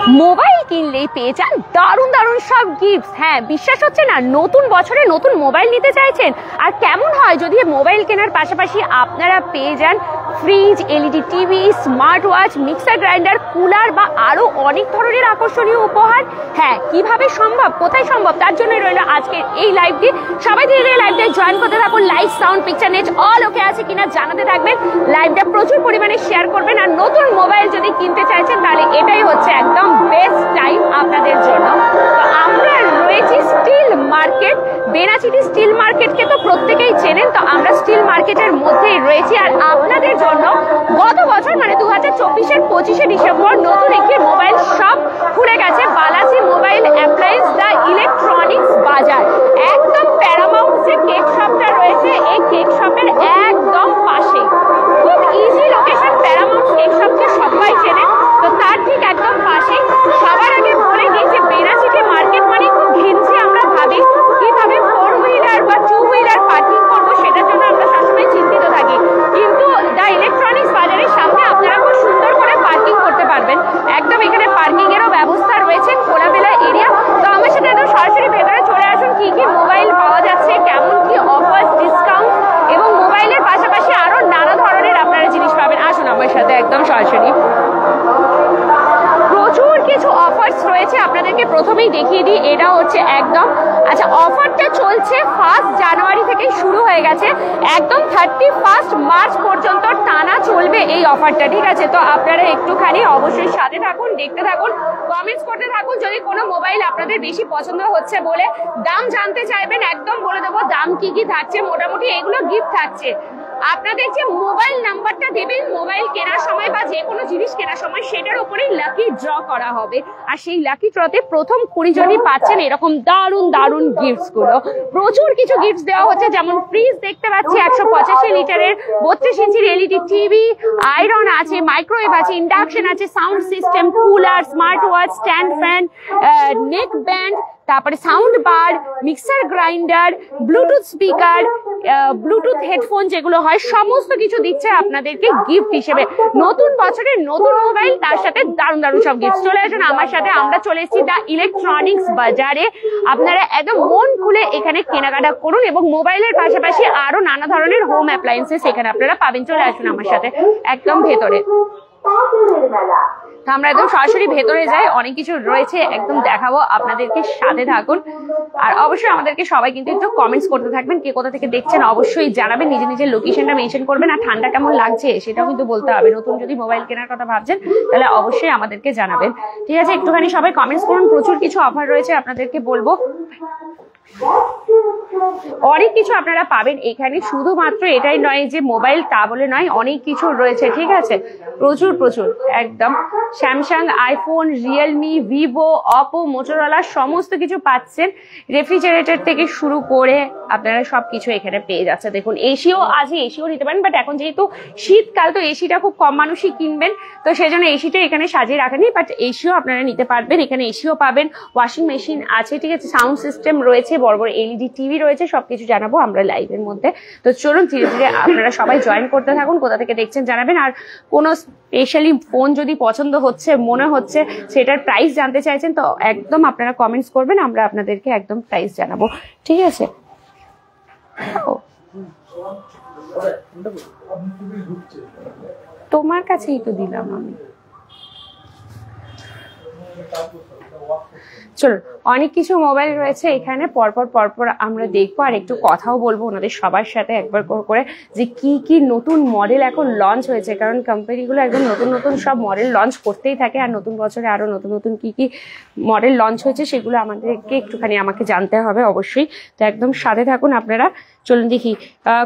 Mobile কিনলেই পেয়ে যান দারুণ দারুণ সব গিফট। হ্যাঁ, বিশ্বাস হচ্ছে না, নতুন বছরে নতুন মোবাইল নিতে চাইছেন? আর কেমন হয় যদি মোবাইল কেনার পাশাপাশি আপনারা পেয়ে যান fridge, LED TV, smart watch, mixer grinder, cooler বা আরো অনেক ধরনের আকর্ষণীয় উপহার। হ্যাঁ, কিভাবে সম্ভব, কোথায় সম্ভব, তার জন্য রইল আজকের এই লাইভটি। সবাই ধীরে ধীরে লাইভটা জয়েন করতে থাকুন। Light, sound, picture, net all ওকে আছে কিনা জানাতে থাকবেন। লাইভটা প্রচুর পরিমাণে শেয়ার করবেন। আর নতুন মোবাইল যদি কিনতে চাইছেন তাহলে এটাই হচ্ছে একদম বেস্ট টাইম আপনাদের জন্য। তো আমরা রয়েছি স্টিল মার্কেট, বেনাচিটি স্টিল মার্কেটকে তো প্রত্যেকেই চেনেন। তো আমরা স্টিল মার্কেটের মধ্যেই রয়েছি। আর আপনাদের জন্য গত বছর মানে 2024-এর 25শে ডিসেম্বর নতুন একটি মোবাইল শপ খুলে গেছে, Balaji mobile appliance the electronics বাজার। একদম প্যারামাউন্ট যে কেক শপটা রয়েছে, এই কেক শপের একদম পাশে, খুব ইজি লোকেশন। প্যারামাউন্ট কেক শপকে সবাই চেনে, তো তার ঠিক একদম পাশে। সবার আগে বলে দিই যে বেনাচিটি মার্কেট মানে খুব ঘিনছি আমরা ভাবি কিভাবে 4 হুইলার বা 2 হুইলার পার্কিং করবো, সেটার জন্য আমরা সবসময় চিন্তিত থাকি। কিন্তু দ্য ইলেকট্রনিক্স বাজারের সামনে আপনারা খুব সুন্দর করে পার্কিং করতে পারবেন। একদম এখানে পার্কিং এরও ব্যবস্থা রয়েছে, খোলামেলা এরিয়া। তো আমার সাথে একদম সরাসরি ভেতরে চলে আসুন। কি কি মোবাইল পাওয়া যাচ্ছে, কেমন কি অফার, ডিসকাউন্ট এবং মোবাইলের পাশাপাশি আরো নানা ধরনের আপনারা জিনিস পাবেন। আসুন আমার সাথে একদম সরাসরি। প্রচুর কিছু অফার্স রয়েছে, আপনাদেরকে প্রথমেই দেখিয়ে দিই। এটা হচ্ছে একদম, আচ্ছা, অফারটা চলছে 1 জানুয়ারি থেকে শুরু হয়ে গেছে, একদম 31 মার্চ পর্যন্ত টানা চলবে এই অফারটা, ঠিক আছে? তো আপনারা একটুখানি অবশ্যই সাথে থাকুন, দেখতে থাকুন, কমেন্টস করতে থাকুন। যদি কোনো মোবাইল আপনাদের বেশি পছন্দ হচ্ছে বলে দাম জানতে চাইবেন, একদম বলে দেবো দাম কি কি থাকছে। মোটামুটি এগুলো গিফট থাকছে। আপনাদের যে মোবাইল নাম্বারটা দেবেন মোবাইল কেনার সময় বা যে কোনো জিনিস কেনার সময়, সেটার উপরেই লাকি ড্র করা হবে। আর সেই লাকি ড্রতে প্রথম 20 জনই পাচ্ছেন এরকম দারুণ দারুণ গিফটস গুলো। প্রচুর কিছু গিফটস দেওয়া হচ্ছে, যেমন ফ্রিজ দেখতে পাচ্ছি 185 লিটারের, 32 ইঞ্চির এলইডি টিভি, আয়রন আছে, মাইক্রোওয়েভ আছে, ইন্ডাকশন আছে, sound system, cooler, smart watch, stand fan, neck band, তারপরে sound bar, mixer grinder, Bluetooth speaker, Bluetooth headphone যেগুলো হয়, সমস্ত কিছু দিচ্ছে আপনাদেরকে গিফট হিসেবে। নতুন বছরের নতুন মোবাইল, তার সাথে দারুণ দারুণ সব গিফট। চলে আসুন আমার সাথে, আমরা চলে এসেছি দ্য ইলেকট্রনিক্স বাজারে। আপনারা একদম মন খুলে এখানে কেনাকাটা করুন এবং মোবাইলের পাশাপাশি আরো নানা ধরনের হোম অ্যাপ্লায়েন্সেস এখানে আপনারা পাবেন। চলে আসুন আমার সাথে একদম ভেতরে। আমরা একদম সরাসরি ভেতরে যাই, অনেক কিছু রয়েছে একদম দেখাবো আপনাদেরকে, সাথে থাকুন। আর অবশ্যই আমাদেরকে সবাই কিন্তু একটু কমেন্টস করতে থাকবেন, কে কোথা থেকে দেখছেন অবশ্যই জানাবেন, নিজের নিজের লোকেশনটা মেনশন করবেন। আর ঠান্ডা কেমন লাগছে সেটাও কিন্তু বলতে হবে। নতুন যদি মোবাইল কেনার কথা ভাবছেন তাহলে অবশ্যই আমাদেরকে জানাবেন, ঠিক আছে? একটুখানি সবাই কমেন্টস করুন। প্রচুর কিছু অফার রয়েছে, আপনাদেরকে বলবো অনেক কিছু আপনারা পাবেন এখানে। শুধুমাত্র এটাই নয় যে মোবাইল, তা বলে নয়, অনেক কিছু রয়েছে, ঠিক আছে? প্রচুর প্রচুর একদম Samsung, iPhone, Realme, Vivo, Oppo, Motorola সমস্ত কিছু পাচ্ছেন। রেফ্রিজারেটর থেকে শুরু করে আপনারা সবকিছু এখানে পেয়ে যাচ্ছে। দেখুন, এসিও আছে, এসিও নিতে পারেন, বাট এখন যেহেতু শীতকাল তো এসিটা খুব কম মানুষই কিনবেন, তো সেজন্য এসিটা এখানে সাজিয়ে রাখেনি, বাট এসিও আপনারা নিতে পারবেন। এখানে এসিও পাবেন, ওয়াশিং মেশিন আছে, ঠিক আছে? সাউন্ড সিস্টেম রয়েছে, বড় বড় এলইডি টিভি রয়েছে, সবকিছু জানাবো আমরা লাইভের মধ্যে। তো চলুন ধীরে ধীরে আপনারা সবাই জয়েন করতে থাকুন, কোথা থেকে দেখছেন জানাবেন। আর কোনো স্পেশালি ফোন যদি পছন্দ হচ্ছে, মনে হচ্ছে সেটার প্রাইস জানতে চাইছেন, তো একদম আপনারা কমেন্টস করবেন, আমরা আপনাদেরকে একদম প্রাইস জানাবো, ঠিক আছে? তোমার কাছেই তো দিলাম আমি। চলুন, অনেক কিছু মোবাইল রয়েছে এখানে, পরপর পরপর আমরা দেখবো আর একটু কথাও বলবো ওনাদের সবার সাথে একবার করে, যে কি কি নতুন মডেল এখন লঞ্চ হয়েছে। কারণ কোম্পানিগুলো একদম নতুন নতুন সব মডেল লঞ্চ করতেই থাকে, আর নতুন বছরে আরো নতুন নতুন কি কি মডেল লঞ্চ হয়েছে সেগুলো আমাদেরকে একটুখানি আমাকে জানতে হবে অবশ্যই। তো একদম সাথে থাকুন আপনারা। চলুন দেখি,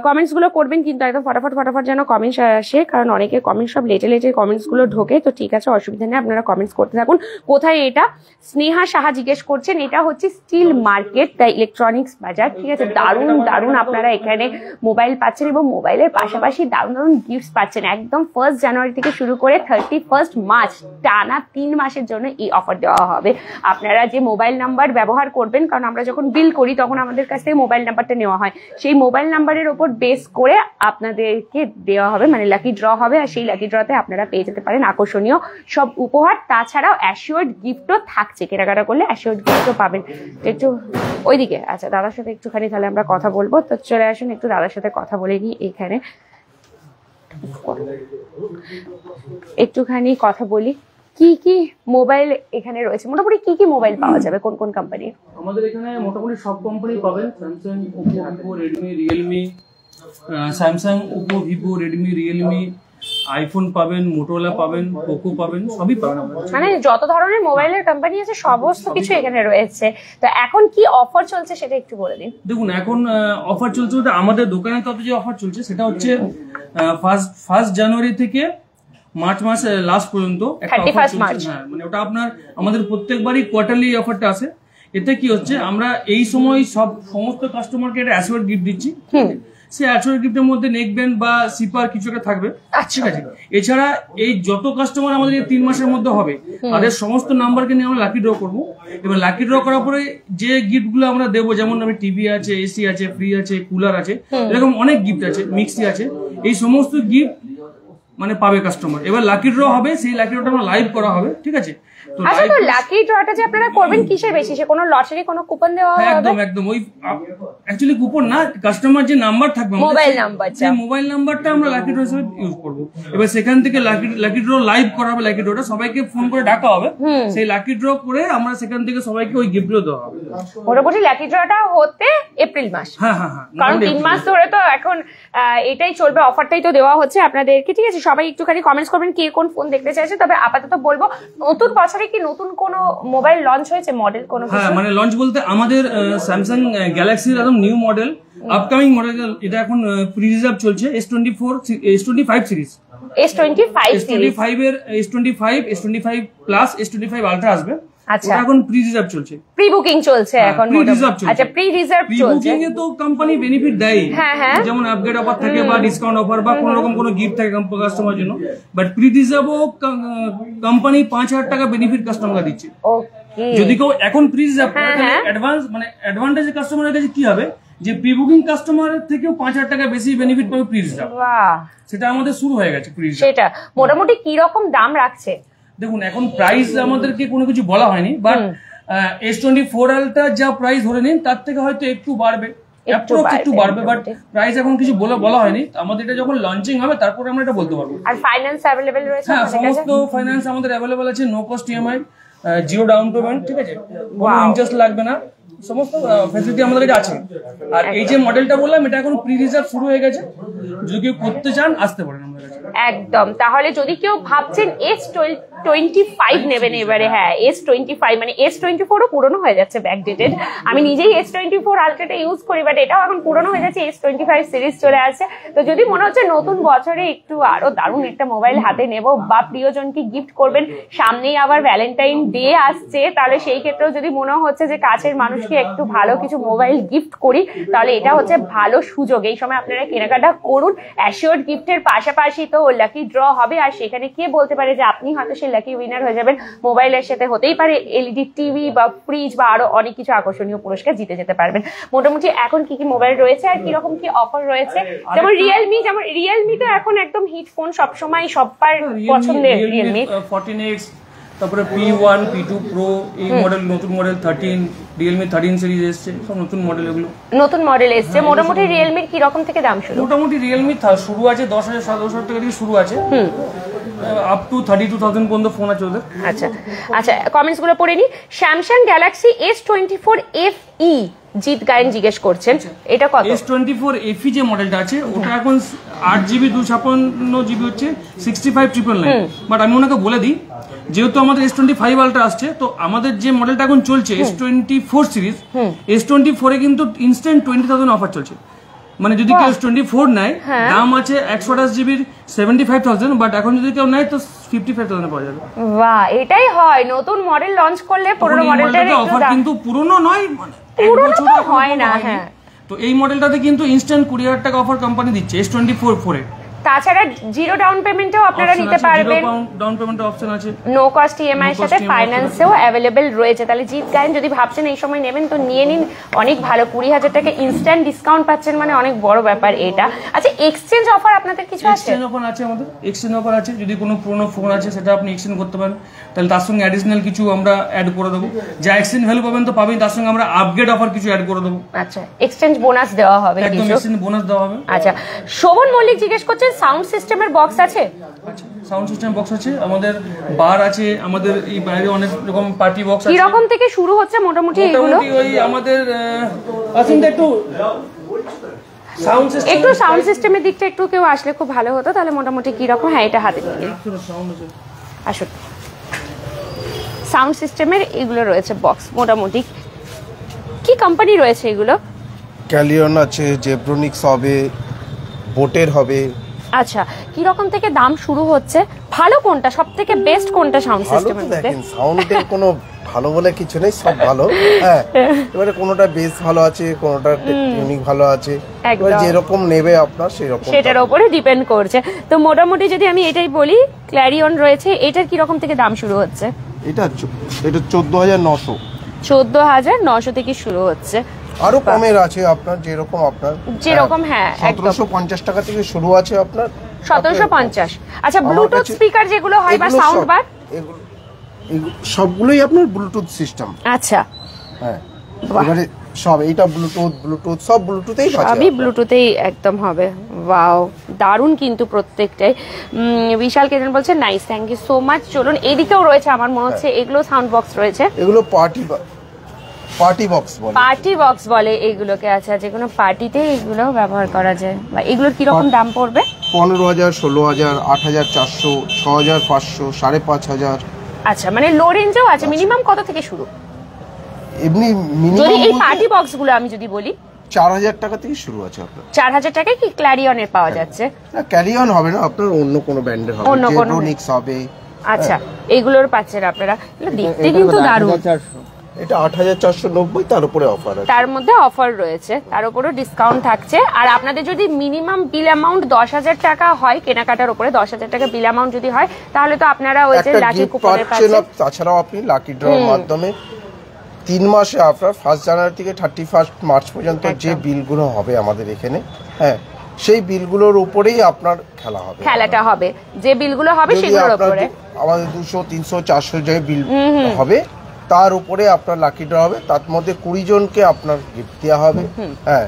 কমেন্টস গুলো করবেন কিন্তু একদম ফটাফট যেন কমেন্টস আসে, কারণ অনেকে কমেন্টস সব লেটে কমেন্টস গুলো ঢোকে। তো ঠিক আছে, অসুবিধা নেই, আপনারা কমেন্টস করতে থাকুন। কোথায় এটা? স্নেহা সাহা জিজ্ঞেস করছেন, এটা হচ্ছে স্টিল মার্কেট দ্য ইলেকট্রনিক্স বাজার, ঠিক আছে। দারুণ দারুণ আপনারা এখানে মোবাইল পাচ্ছেন এবং মোবাইলের পাশাপাশি দারুণ দারুণ গিফট পাচ্ছেন। একদম 1 জানুয়ারি থেকে শুরু করে 31 মার্চ টানা 3 মাসের জন্য এই অফার দেওয়া হবে। আপনারা যে মোবাইল নাম্বার ব্যবহার করবেন, কারণ আমরা যখন বিল করি তখন আমাদের কাছ থেকে মোবাইল নাম্বারটা নেওয়া হয়, সেই মোবাইল নাম্বারের ওপর বেস করে আপনাদেরকে দেওয়া হবে, মানে লাকি ড্র হবে, আর সেই লাকি ড্রতে আপনারা পেয়ে যেতে পারেন আকর্ষণীয় সব উপহার। তাছাড়াও অ্যাসিওর্ড গিফটও থাকছে, কেনাকাটা করলে অ্যাসিওর্ড গিফটও পাবেন। তো একটু ওইদিকে, আচ্ছা দাদার সাথে একটুখানি তাহলে আমরা কথা বলবো। তো চলে আসুন একটু দাদার সাথে কথা বলে নিই। এখানে একটুখানি কথা বলি, কি কি মোবাইল এখানে রয়েছে, মোটামুটি কি কি মোবাইল পাওয়া যাবে, কোন কোন কোম্পানির? আমাদের এখানে মোটামুটি সব কোম্পানি পাবেন, Samsung, Oppo, Vivo, Redmi, Realme, Samsung, Oppo, Vivo, Redmi, Realme, iPhone পাবেন, মোটোরোলা পাবেন, পোকো পাবেন, সবই পাবেন। মানে যত ধরনের মোবাইলের কোম্পানি আছে সমস্ত কিছু এখানে রয়েছে। তো এখন কি অফার চলছে সেটা একটু বলে দিন। দেখুন এখন অফার চলছে, আমাদের দোকানে তত যে অফার চলছে সেটা হচ্ছে 1 জানুয়ারি থেকে মার্চ মাস লাস্ট পর্যন্ত একটা অফার চলছে। হ্যাঁ, মানে ওটা আপনার আমাদের প্রত্যেকবারই কোয়ার্টারলি অফারটা আসে। এতে কি হচ্ছে, আমরা এই সময় সমস্ত কাস্টমারকে একটা অ্যাসিওর্ড গিফট দিচ্ছি। সেই অ্যাসিওর্ড গিফটের মধ্যে নেক ব্যান্ড বা সিপার কিছু একটা থাকবে, ঠিক আছে। এছাড়া এই যত কাস্টমার আমাদের 3 মাসের মধ্যে হবে তাদের সমস্ত নাম্বারকে নিয়ে আমরা লাকি ড্র করবো। এবার লাকি ড্র করার পরে যে গিফট গুলো আমরা দেবো, যেমন আমি টিভি আছে, এসি আছে, ফ্রিজ আছে, কুলার আছে, এরকম অনেক গিফট আছে, মিক্সি আছে, এই সমস্ত গিফট মানে পাবে কাস্টমার। এবার লাকি ড্র হবে, সেই লাকি ড্রটা আমরা লাইভ করা হবে, ঠিক আছে। আচ্ছা, তো লাকি ড্রটা যে আপনারা করবেন কিসের বেসিসে, কোনো লটারি, কোনো কুপন দেওয়া হবে? একদম একদম, ওই অ্যাকচুয়ালি কুপন না, কাস্টমার যে নাম্বার থাকবে মোবাইল নাম্বার, সেই মোবাইল নাম্বারটা আমরা লাকি ড্র হিসেবে ইউজ করব। এবার সেখান থেকে লাকি ড্র লাইভ করা হবে, লাকি ড্রটা সবাইকে ফোন করে ডাকা হবে, সেই লাকি ড্র করে আমরা সেখান থেকে সবাইকে ওই গিফটগুলো দেওয়া হবে। মোটামুটি লাকি ড্রটা হতে এপ্রিল মাস, হ্যাঁ হ্যাঁ হ্যাঁ, কারণ 3 মাস ধরে তো এখন এটাই চলবে, অফারটাই তো দেওয়া হচ্ছে আপনাদেরকে, ঠিক আছে। সবাই একটুখানি কমেন্টস করবেন কে কোন ফোন দেখতে চাইছে। তবে আপাতত বলবো, নতুন বছরে কি নতুন কোনো মোবাইল লঞ্চ হয়েছে, মডেল কোনো? হ্যাঁ, মানে লঞ্চ বলতে আমাদের স্যামসাং গ্যালাক্সির একদম নিউ মডেল, আপকামিং মডেল, এটা এখন প্রি রিজার্ভ চলছে, S25 সিরিজ, S25 এর S25 প্লাস S25 আলট্রা আসবে। আচ্ছা, এখন প্রি রিজার্ভ চলছে, প্রি বুকিং চলছে এখন। আচ্ছা, প্রি রিজার্ভ চলছে, প্রি বুকিং এ তো কোম্পানি বেনিফিট দেয়, যেমন আপগ্রেড অফার থাকে বা ডিসকাউন্ট অফার বা কোনো রকম কোনো গিফট থাকে কাস্টমার জন্য। বাট প্রি রিজার্ভও কোম্পানি 5000 টাকা বেনিফিট কাস্টমার দিচ্ছে। যদি কেউ এখন প্রি রিজার্ভ অ্যাডভান্স, মানে অ্যাডভান্টেজ কাস্টমারের কাছে কি হবে, যে প্রি বুকিং কাস্টমারের থেকেও 5000 টাকা বেশি বেনিফিট পাবে প্রি রিজার্ভ। সেটা আমাদের শুরু হয়ে গেছে প্রি রিজার্ভ। সেটা মোটামুটি কি রকম দাম রাখছে? দেখুন এখন প্রাইস আমাদেরকে কোনো কিছু বলা হয়নি, বাট S24 আলট্রা যা প্রাইস ধরে নিন তার থেকে হয়তো একটু বাড়বে, একটু বাড়বে, বাট প্রাইস এখন কিছু বলা হয়নি। আমাদের এটা যখন লঞ্চিং হবে তারপরে আমরা এটা বলতে পারবো। আর ফাইন্যান্স अवेलेबल রয়েছে? হ্যাঁ, সমস্ত ফাইন্যান্স আমাদের अवेलेबल আছে, no cost EMI, zero down payment, ঠিক আছে, কোনো ইন্টারেস্ট লাগবে না, সমস্ত ফ্যাসিলিটি আমাদের কাছে আছে। আর এই যে মডেলটা বললাম, এটা এখন প্রি রিজার্ভ শুরু হয়ে গেছে, যদি কেউ করতে চান আসতে পারেন আমাদের কাছে। একদম, তাহলে যদি কেউ ভাবছেন S25 নেবেন এবারে, হ্যাঁ S25 মানে S24ও পুরনো হয়ে যাচ্ছে, ব্যাকডেটেড। আমি নিজেই S24 আলট্রাটা ইউজ করি, বাট এটাও এখন পুরনো হয়ে যাচ্ছে, S25 সিরিজ চলে আসছে। তো যদি মনে হচ্ছে নতুন বছরে একটু আরো দারুণ একটা মোবাইল হাতে নেব বা প্রিয়জনকে গিফট করবেন, সামনেই আবার ভ্যালেন্টাইন ডে আসছে, তাহলে সেই ক্ষেত্রেও যদি মনে হচ্ছে যে কাছের মানুষকে একটু ভালো কিছু মোবাইল গিফট করি, তাহলে এটা হচ্ছে ভালো সুযোগ। এই সময় আপনারা কেনাকাটা করুন। অ্যাসিওর্ড গিফটের পাশাপাশি তো লাকি ড্র হবে, আর সেখানে কে বলতে পারে যে আপনি হয়তো সেই লাকি উইনার হয়ে যাবেন। মোবাইলের সাথে হতেই পারে এলইডি টিভি বা ফ্রিজ বা আরো অনেক কিছু আকর্ষণীয় পুরস্কার জিতে যেতে পারবেন। মোটামুটি এখন কি কি মোবাইল রয়েছে আর কিরকম কি অফার রয়েছে? যেমন রিয়েলমি তো এখন একদম হিট ফোন, সবসময় সবার পছন্দের রিয়েলমি 14X, তারপরে P1, P2 Pro, এই মডেল, নতুন মডেল 13, রিয়েলমি 13 সিরিজ এসছে, সব নতুন মডেল, এগুলো নতুন মডেল এসছে। মোটামুটি রিয়েলমির কি রকম থেকে দাম শুরু? মোটামুটি রিয়েলমি শুরু আছে 10,000 7,000 টাকা থেকে শুরু আছে, আপ টু 32,000 পর্যন্ত ফোন আছে ওদের। আচ্ছা আচ্ছা, কমেন্টস গুলো পড়ে নি। Samsung Galaxy S24 FE Jeet গায়ন জিজ্ঞেস করছেন, এটা কত? S24 FE যে মডেলটা আছে ওটা এখন 8GB 256GB হচ্ছে 65,999। বাট আমি ওনাকে বলে দিই, যেহেতু আমাদের S25 আলট্রা আসছে, তো আমাদের যে মডেলটা এখন চলছে S24 সিরিজ, S24 এ কিন্তু ইনস্ট্যান্ট 20,000 অফার চলছে। মানে যদি কেউ 24 নেয় দাম আছে 128 জিবির 75,000, বাট এখন যদি কেউ নেয় তো 55,000 পাওয়া যাবে। বাহ, এটাই হয় নতুন মডেল লঞ্চ করলে পুরনো মডেলটার অফার কিন্তু পুরনো নয়, পুরনো তো হয় না। হ্যাঁ, তো এই মডেলটাতে কিন্তু ইনস্ট্যান্ট 20,000 টাকা অফার কোম্পানি দিচ্ছে S24 4 এ। তাছাড়া জিরো ডাউন পেমেন্টেও আপনারা নিতে পারবেন, ডাউন পেমেন্টের অপশন আছে, নো কস্ট ইএমআই এর সাথে ফাইন্যান্সেও अवेलेबल রয়েছে। তাহলে জিৎ গায়েন যদি ভাবছেন এই সময় নেবেন তো নিয়ে নিন, অনেক ভালো। 20,000 টাকা ইনস্ট্যান্ট ডিসকাউন্ট পাচ্ছেন, মানে অনেক বড় ব্যাপার এটা। আচ্ছা, এক্সচেঞ্জ অফার আপনাদের কিছু আছে? এক্সচেঞ্জ অফার আছে আমাদের, এক্সচেঞ্জ অফার আছে। যদি কোনো পুরনো ফোন আছে সেটা আপনি এক্সচেঞ্জ করতে পারেন, তাহলে তার সঙ্গে অ্যাডিশনাল কিছু আমরা অ্যাড করে দেবো। যা এক্সচেঞ্জ ভ্যালু পাবেন তো পাবেন, তার সঙ্গে আমরা আপগ্রেড অফার কিছু অ্যাড করে দেবো। আচ্ছা, এক্সচেঞ্জ বোনাস দেওয়া হবে, একদম এক্সচেঞ্জ বোনাস দেওয়া হবে। আচ্ছা, শোভন মল্লিক জিজ্ঞেস করছেন সাউন্ড সিস্টেমের বক্স আছে? আচ্ছা, সাউন্ড সিস্টেম বক্স আছে আমাদের, বার আছে আমাদের, এই বাইরে অনেক রকম পার্টি বক্স আছে। কি রকম থেকে শুরু হচ্ছে মোটামুটি এগুলো? ওই আমাদের আসুন একটু সাউন্ড সিস্টেম, একটু সাউন্ড সিস্টেমের দিকটা একটু কেউ আসলে খুব ভালো হতো, তাহলে মোটামুটি কি রকম। হ্যাঁ, এটা হাতে নিয়ে আসুন। সাউন্ড সিস্টেমের এগুলো রয়েছে বক্স, মোটামুটি কি কোম্পানি রয়েছে এগুলো? ক্যালিয়ন আছে, জেব্রোনিক্স হবে, বোটের হবে। আচ্ছা, কি রকম থেকে দাম শুরু হচ্ছে? ভালো কোনটা, সবথেকে বেস্ট কোনটা সাউন্ড সিস্টেমের মধ্যে? দেখেন, সাউন্ডের কোনো ভালো বলে কিছু নেই, সব ভালো। হ্যাঁ, এবারে কোনোটা বেস ভালো আছে, কোনোটা টেকনিক ভালো আছে, এবারে যেরকম নেবে আপনার সেরকম, সেটার উপরে ডিপেন্ড করছে। তো মোটামুটি যদি আমি এটাই বলি, ক্ল্যারিয়ন রয়েছে, এটার কি রকম থেকে দাম শুরু হচ্ছে? এটা 14,900, 14,900 থেকে শুরু হচ্ছে। আরো কমের আছে আপনার, যেরকম হ্যাঁ, 1750 টাকা থেকে শুরু আছে আপনার, 1750। আচ্ছা, ব্লুটুথ স্পিকার যেগুলো হয় বা সাউন্ড বার, সবগুলোই আপনার ব্লুটুথ সিস্টেম। আচ্ছা, হ্যাঁ, এবারে সব এইটা ব্লুটুথ সব ব্লুটুথেই আছে, সবই ব্লুটুথেই একদম হবে। ওয়াও, দারুণ কিন্তু প্রত্যেকটাই। বিশাল কেজন বলছে nice, thank you so much. চলুন, এদিকেও রয়েছে আমার মনে হচ্ছে এগুলো সাউন্ড বক্স রয়েছে, এগুলো পার্টি বক্স বলে এগুলোকে। আচ্ছা, যে কোনো পার্টিতে এগুলো ব্যবহার করা যায়। বা এগুলোর কি রকম দাম পড়বে? 15,000, 16,000, 8,400, 6,500, 5,500। আচ্ছা, মানে লো রেঞ্জেও আছে। মিনিমাম কত থেকে শুরু? এমনি যদি এই পার্টি বক্স গুলো আমি যদি বলি, 4,000 টাকা থেকে শুরু আছে আপনার। 4,000 টাকায় কি ক্ল্যারিয়নের পাওয়া যাচ্ছে? না, ক্যারিয়ন হবে না আপনার, অন্য কোনো ব্র্যান্ডের হবে, জেব্রোনিক্স হবে। আচ্ছা, এইগুলোর পাচ্ছেন আপনারা। দেখতে কিন্তু দারুণ। এটা 8,490, তার উপরে অফার আছে, তার মধ্যে অফার রয়েছে, তার উপরও ডিসকাউন্ট থাকছে। আর আপনাদের যদি মিনিমাম বিল অ্যামাউন্ট 10,000 টাকা হয়, কেনাকাটার উপরে 10,000 টাকা বিল অ্যামাউন্ট যদি হয়, তাহলে তো আপনারা ওই যে লাকি কুপনের পাচ্ছেন। তাছাড়াও আপনি লাকি ড্রর মাধ্যমে 3 মাসে আপনার 1 জানুয়ারি থেকে 31 মার্চ পর্যন্ত যে বিলগুলো হবে আমাদের এখানে, হ্যাঁ, সেই বিলগুলোর উপরেই আপনার খেলাটা হবে। যে বিলগুলো হবে সেগুলোর উপরে আমাদের 200, 300, 400 যে বিল হবে, তার উপরে আপনার লাকি ড্র হবে। তার মধ্যে 20 জনকে আপনার গিফট দেওয়া হবে। হ্যাঁ,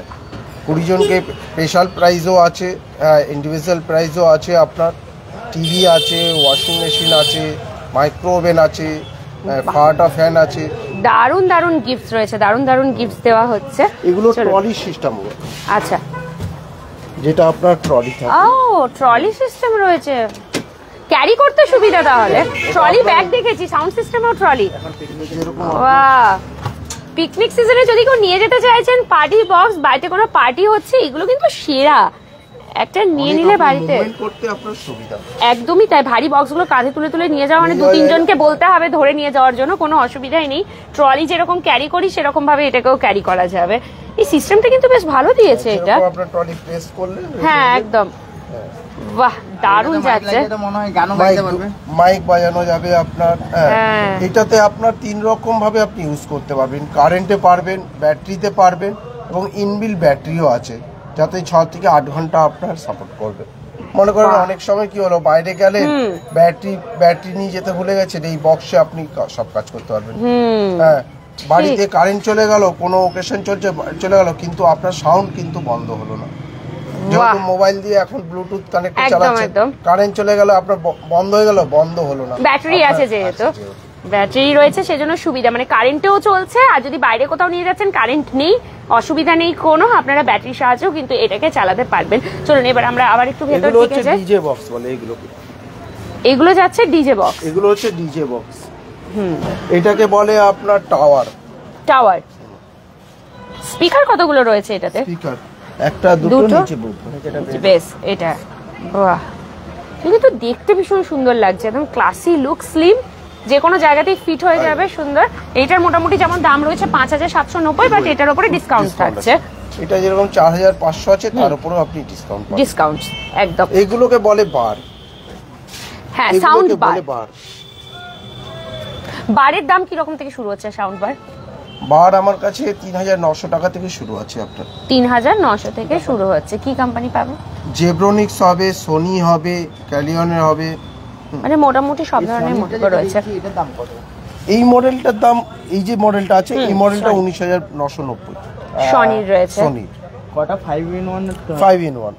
20 জনকে স্পেশাল প্রাইজও আছে, ইন্ডিভিজুয়াল প্রাইজও আছে। আপনার টিভি আছে, ওয়াশিং মেশিন আছে, মাইক্রো ওভেন আছে, ফাটা ফ্যান আছে। দারুণ দারুণ গিফটস রয়েছে, দারুণ দারুণ গিফটস দেওয়া হচ্ছে। এগুলো ট্রলি সিস্টেম। আচ্ছা, যেটা আপনার ট্রলি থাকে। ও, ট্রলি সিস্টেম রয়েছে, ক্যারি করতে সুবিধা। তাহলে ট্রলি ব্যাগ দেখেছি, সাউন্ড সিস্টেমও ট্রলি। বাহ, পিকনিক সিজনে যদি কেউ নিয়ে যেতে চাইছেন পার্টি বক্স, বাড়িতে কোনো পার্টি হচ্ছে, এগুলো কিন্তু সেরা। একটা নিয়ে নিলে বাড়িতে একদমই তাই। ভারী বক্সগুলো কাঁধে তুলে তুলে নিয়ে যাওয়া মানে 2-3 জনকে বলতে হবে ধরে নিয়ে যাওয়ার জন্য, কোনো অসুবিধাই নেই। ট্রলি যেরকম ক্যারি করি সেরকম ভাবে এটাকেও ক্যারি করা যাবে। এই সিস্টেমটা কিন্তু বেশ ভালো দিয়েছে এটা। হ্যাঁ, একদম। বাহ, দারুণ যাচ্ছে। মাইক বাজানো যাবে আপনার। এটাতে আপনার 3 রকম ভাবে আপনি ইউজ করতে পারবেন। কারেন্টে পারবেন, ব্যাটারিতে পারবেন, এবং ইনবিল্ট ব্যাটারিও আছে, যাতে 6 থেকে 8 ঘন্টা আপনার সাপোর্ট করবে। মনে করেন অনেক সময় কি হলো, বাইরে গেলে ব্যাটারি নিয়ে যেতে ভুলে গেছেন, এই বক্সে আপনি সব কাজ করতে পারবেন। হ্যাঁ, বাড়িতে কারেন্ট চলে গেল, কোনো ওকেশন চলে গেল, কিন্তু আপনার সাউন্ড কিন্তু বন্ধ হলো না। যেহেতু মোবাইল দিয়ে এখন ব্লুটুথ কানেক্ট চালাচ্ছে, কারেন্ট চলে গেল, আপনার বন্ধ হয়ে গেল, বন্ধ হলো না। ব্যাটারি আছে, যেহেতু ব্যাটারি রয়েছে সেজন্য সুবিধা, মানে কারেন্টেও চলছে। আর যদি বাইরে কোথাও নিয়ে যাচ্ছেন, কারেন্ট নেই, অসুবিধা নেই কোনো, আপনারা ব্যাটারির সাহায্যেও কিন্তু এটাকে চালাতে পারবেন। চলুন এবার আমরা আবার একটু ভেতর দিকে যাই। ডিজে বক্স বলে এগুলো। এগুলো যাচ্ছে ডিজে বক্স। এগুলো হচ্ছে ডিজে বক্স। এটাকে বলে আপনার টাওয়ার। স্পিকার কতগুলো রয়েছে এটাতে? স্পিকার একটা দুটো নিচে বেশ এটা বাহ, কিন্তু দেখতে ভীষণ সুন্দর লাগছে, একদম ক্লাসি লুক, স্লিম, যে কোনো জায়গাতেই ফিট হয়ে যাবে, সুন্দর। এইটার মোটামুটি যেমন দাম রয়েছে 5790, বাট এটার উপরে ডিসকাউন্ট থাকছে। এটা যেরকম 4500 আছে তার উপরে আপনি ডিসকাউন্ট একদম। এগুলোকে বলে বার। হ্যাঁ, সাউন্ড বার। বারের দাম কি রকম থেকে শুরু হচ্ছে সাউন্ড বার? বার আমার কাছে 3900 টাকা থেকে শুরু আছে আপনার। 3900 থেকে শুরু হচ্ছে। কি কোম্পানি পাবে? জেব্রনিক্স হবে, সোনি হবে, ক্যালিয়নের হবে, মানে মোটামুটি সব ধরনের মোটর রয়েছে। এটার দাম কত? এই মডেলটার দাম, এই যে মডেলটা আছে এই মডেলটা 19990। সনির রয়েছে। সনির কটা 5 in 1? 5 in 1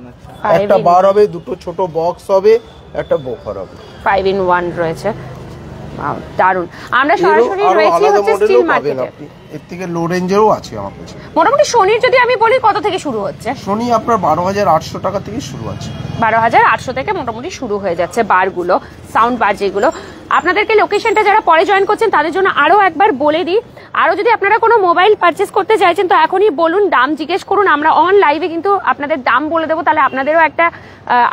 আচ্ছা। একটা বার হবে, দুটো ছোট বক্স হবে, একটা বোফার হবে। 5 in 1 রয়েছে, দারুন। আমরা সরাসরি রয়েছি হচ্ছে স্টিল মার্কেটে। এর থেকে লো রেঞ্জেরও আছে আমার কাছে। মোটামুটি সোনির যদি আমি বলি কত থেকে শুরু হচ্ছে? সোনি আপনার 12800 টাকা থেকে শুরু আছে। 12800 থেকে মোটামুটি শুরু হয়ে যাচ্ছে বারগুলো, সাউন্ড বার যেগুলো। আপনাদেরকে লোকেশনটা যারা পরে জয়েন করছেন তাদের জন্য আরো একবার বলে দিই, আরো যদি আপনারা কোনো মোবাইল পারচেস করতে চাইছেন তো এখনই বলুন, দাম জিজ্ঞেস করুন, আমরা অন লাইভে কিন্তু আপনাদের দাম বলে দেবো, তাহলে আপনাদেরও একটা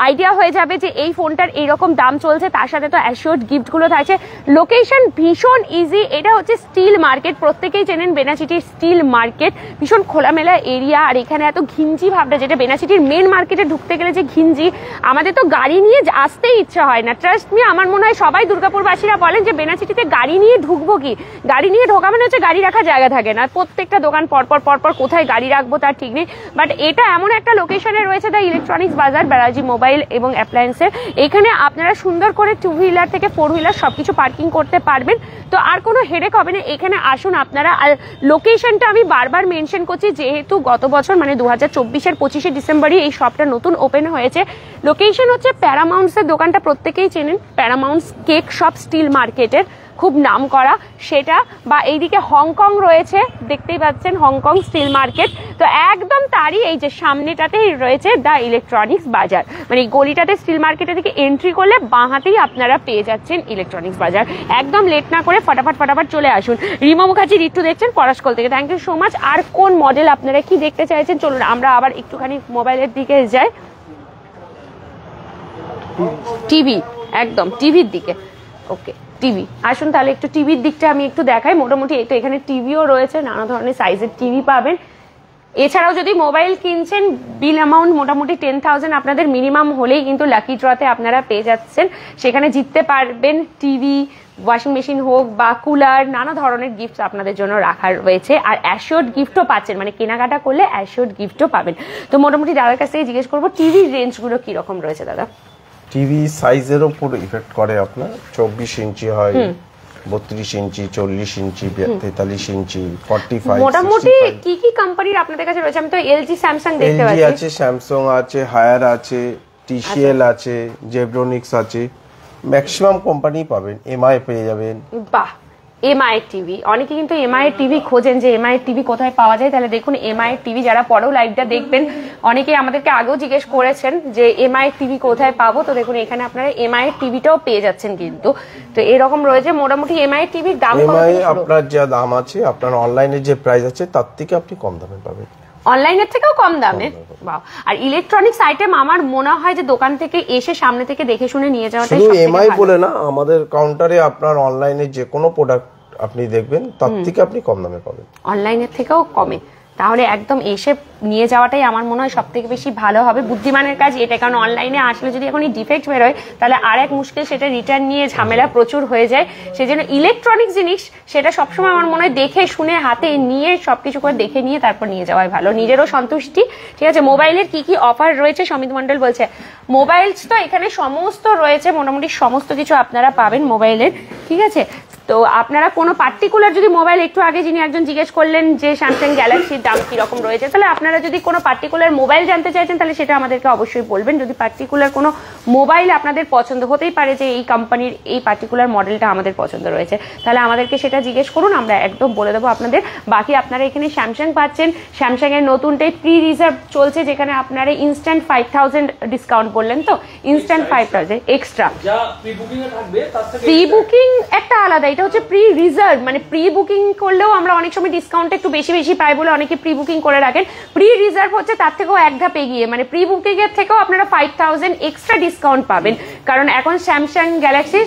আইডিয়া হয়ে যাবে যে এই ফোনটার এইরকম দাম চলছে। তার সাথে তো অ্যাসিওর্ড গিফটগুলো থাকছে। লোকেশন ভীষণ ইজি, এটা হচ্ছে স্টিল মার্কেট, প্রত্যেকেই চেনেন বেনাচিটির স্টিল মার্কেট, ভীষণ খোলামেলা এরিয়া। আর এখানে এত ঘিঞ্জি ভাবটা, যেটা বেনাচিটির মেন মার্কেটে ঢুকতে গেলে যে ঘিঞ্জি, আমাদের তো গাড়ি নিয়ে আসতেই ইচ্ছা হয় না। ট্রাস্ট মি, আমার মনে হয় সবাই দুর্গাপুরবাসীরা বলেন যে বেনাচিটিতে গাড়ি নিয়ে ঢুকবো কি, গাড়ি নিয়ে ঢোকা মানে হচ্ছে গাড়ি রাখার জায়গা থাকে না, প্রত্যেকটা দোকান পরপর কোথায় গাড়ি রাখবো তার ঠিক নেই। বাট এটা এমন একটা লোকেশনে রয়েছে, দ্য ইলেকট্রনিক্স বাজার, ব্যারাজি মোবাইল এবং অ্যাপ্লায়েন্সের। এখানে আপনারা সুন্দর করে 2 হুইলার থেকে 4 হুইলার সবকিছু পার্কিং করতে পারবেন, তো আর কোনো হেডেক হবে না। এখানে আসুন আপনারা। আর লোকেশনটা আমি বারবার মেনশন করছি, যেহেতু গত বছর মানে 2024-এর 25শে ডিসেম্বরই এই শপটা নতুন ওপেন হয়েছে। লোকেশন হচ্ছে প্যারামাউন্টসের দোকানটা প্রত্যেকেই চেনেন, প্যারামাউন্টস কেক শপ স্টিল মার্কেটের, খুব নাম করা সেটা। বা এইদিকে হংকং রয়েছে, দেখতেই পাচ্ছেন হংকং স্টিল মার্কেট। তো একদম তারই এই যে সামনেটাতেই রয়েছে দ্য ইলেকট্রনিক্স বাজার, মানে এই গলিটাতে স্টিল মার্কেটের দিকে এন্ট্রি করলে বাঁ হাতেই আপনারা পেয়ে যাচ্ছেন ইলেকট্রনিক্স বাজার। একদম লেট না করে ফটাফট চলে আসুন। রিমা মুখার্জি রিট্টু দেখছেন পলাশকল থেকে, থ্যাংক ইউ সো মাচ। আর কোন মডেল আপনারা কি দেখতে চাইছেন চলুন আমরা আবার একটুখানি মোবাইলের দিকে যাই। টিভি, একদম টিভির দিকে। ওকে, টিভি আসুন তাহলে একটু টিভির দিকটা আমি একটু দেখাই। মোটামুটি একটু এখানে টিভিও রয়েছে, নানা ধরনের সাইজের টিভি পাবেন। এছাড়াও যদি মোবাইল কিনছেন, বিল অ্যামাউন্ট মোটামুটি 10,000 আপনাদের মিনিমাম হলেই কিন্তু লাকি ড্রতে আপনারা পেয়ে যাচ্ছেন, সেখানে জিততে পারবেন টিভি, ওয়াশিং মেশিন হোক বা কুলার, নানা ধরনের গিফট আপনাদের জন্য রাখা রয়েছে। আর অ্যাসিওর্ড গিফটও পাচ্ছেন, মানে কেনাকাটা করলে অ্যাসিওর্ড গিফটও পাবেন। তো মোটামুটি দাদার কাছ থেকে জিজ্ঞেস করবো টিভির রেঞ্জগুলো কিরকম রয়েছে দাদা? টিভি সাইজের উপর ইফেক্ট করে আপনার। 24 ইঞ্চি হয়, 32 ইঞ্চি, 40 ইঞ্চি, 43 ইঞ্চি, 45। মোটামুটি কি কি কোম্পানির আপনাদের কাছে রয়েছে? আমি তো এলজি স্যামসাং দেখতে পাচ্ছি। এলজি আছে, স্যামসাং আছে, হায়ার আছে, টিসিএল আছে, জেব্রনিক্স আছে, ম্যাক্সিমাম কোম্পানি পাবেন। এমআই পেয়ে যাবেন। বাহ, এমআই টিভি, অনেকে কিন্তু এমআই টিভি খোঁজেন যে এমআই টিভি কোথায় পাওয়া যায়। তাহলে দেখুন এমআই টিভি, যারা পরেও লাইভটা দেখবেন অনেকে আমাদেরকে আগেও জিজ্ঞেস করেছেন যে এমআই টিভি কোথায় পাবো, তো দেখুন এখানে আপনারা এমআই টিভিটাও পেয়ে যাচ্ছেন কিন্তু। তো এরকম রয়েছে মোটামুটি এমআই টিভির দাম। এমআই আপনার যা দাম আছে, আপনার অনলাইনে যে প্রাইস আছে তার থেকে আপনি কম দামে পাবেন, অনলাইনের থেকেও কম দামে। বাহ। আর ইলেকট্রনিক্স আইটেম আমার মনে হয় যে দোকান থেকে এসে সামনে থেকে দেখে শুনে নিয়ে যাওয়াটাই শুধু সবথেকে এমআই ভালো। বলে না, আমাদের কাউন্টারে আপনার অনলাইনে যে কোনো প্রোডাক্ট আপনি দেখবেন তার থেকে আপনি কম দামে পাবেন, অনলাইনের থেকেও কমে। তাহলে একদম এসে নিয়ে যাওয়াটাই আমার মনে হয় সব থেকে বেশি ভালো হবে, বুদ্ধিমানের কাজ এটা। কারণ অনলাইনে আসলে যদি এখন ডিফেক্ট বেরোয় তাহলে আর এক মুশকিল, সেটা রিটার্ন নিয়ে ঝামেলা প্রচুর হয়ে যায়। সেই জন্য ইলেকট্রনিক জিনিস সেটা সবসময় আমার মনে হয় দেখে শুনে হাতে নিয়ে সবকিছু করে দেখে নিয়ে তারপর নিয়ে যাওয়াই ভালো, নিজেরও সন্তুষ্টি। ঠিক আছে, মোবাইলের কি কি অফার রয়েছে সমিত মন্ডল বলছে। মোবাইলস তো এখানে সমস্ত রয়েছে, মোটামুটি সমস্ত কিছু আপনারা পাবেন মোবাইলের। ঠিক আছে, তো আপনারা কোনো পার্টিকুলার যদি মোবাইল, একটু আগে যিনি একজন জিজ্ঞেস করলেন যে স্যামসাং গ্যালাক্সির দাম কিরকম রয়েছে, তাহলে আপনারা যদি কোনো পার্টিকুলার মোবাইল জানতে চাইছেন তাহলে সেটা আমাদেরকে অবশ্যই বলবেন। যদি পার্টিকুলার কোনো মোবাইল আপনাদের পছন্দ হতেই পারে যে এই কোম্পানির এই পার্টিকুলার মডেলটা আমাদের পছন্দ রয়েছে, তাহলে আমাদেরকে সেটা জিজ্ঞেস করুন, আমরা একদম বলে দেবো আপনাদের। বাকি আপনারা এখানে স্যামসাং পাচ্ছেন, স্যামসাংয়ের নতুনটাই প্রি রিজার্ভ চলছে, যেখানে আপনারা ইনস্ট্যান্ট 5000 ডিসকাউন্ট বললেন তো, ইনস্ট্যান্ট 5000 এক্সট্রা। প্রি বুকিং একটা আলাদা, এটা হচ্ছে প্রি রিজার্ভ, মানে প্রি বুকিং করলেও আমরা অনেক সময় ডিসকাউন্ট একটু বেশি বেশি পাই বলে অনেকে প্রি বুকিং করে রাখেন। প্রি রিজার্ভ হচ্ছে তার থেকেও এক ধাপ এগিয়ে, মানে প্রি বুকিং এর থেকেও আপনারা 5000 এক্সট্রা ডিসকাউন্ট পাবেন, কারণ এখন স্যামসাং গ্যালাক্সি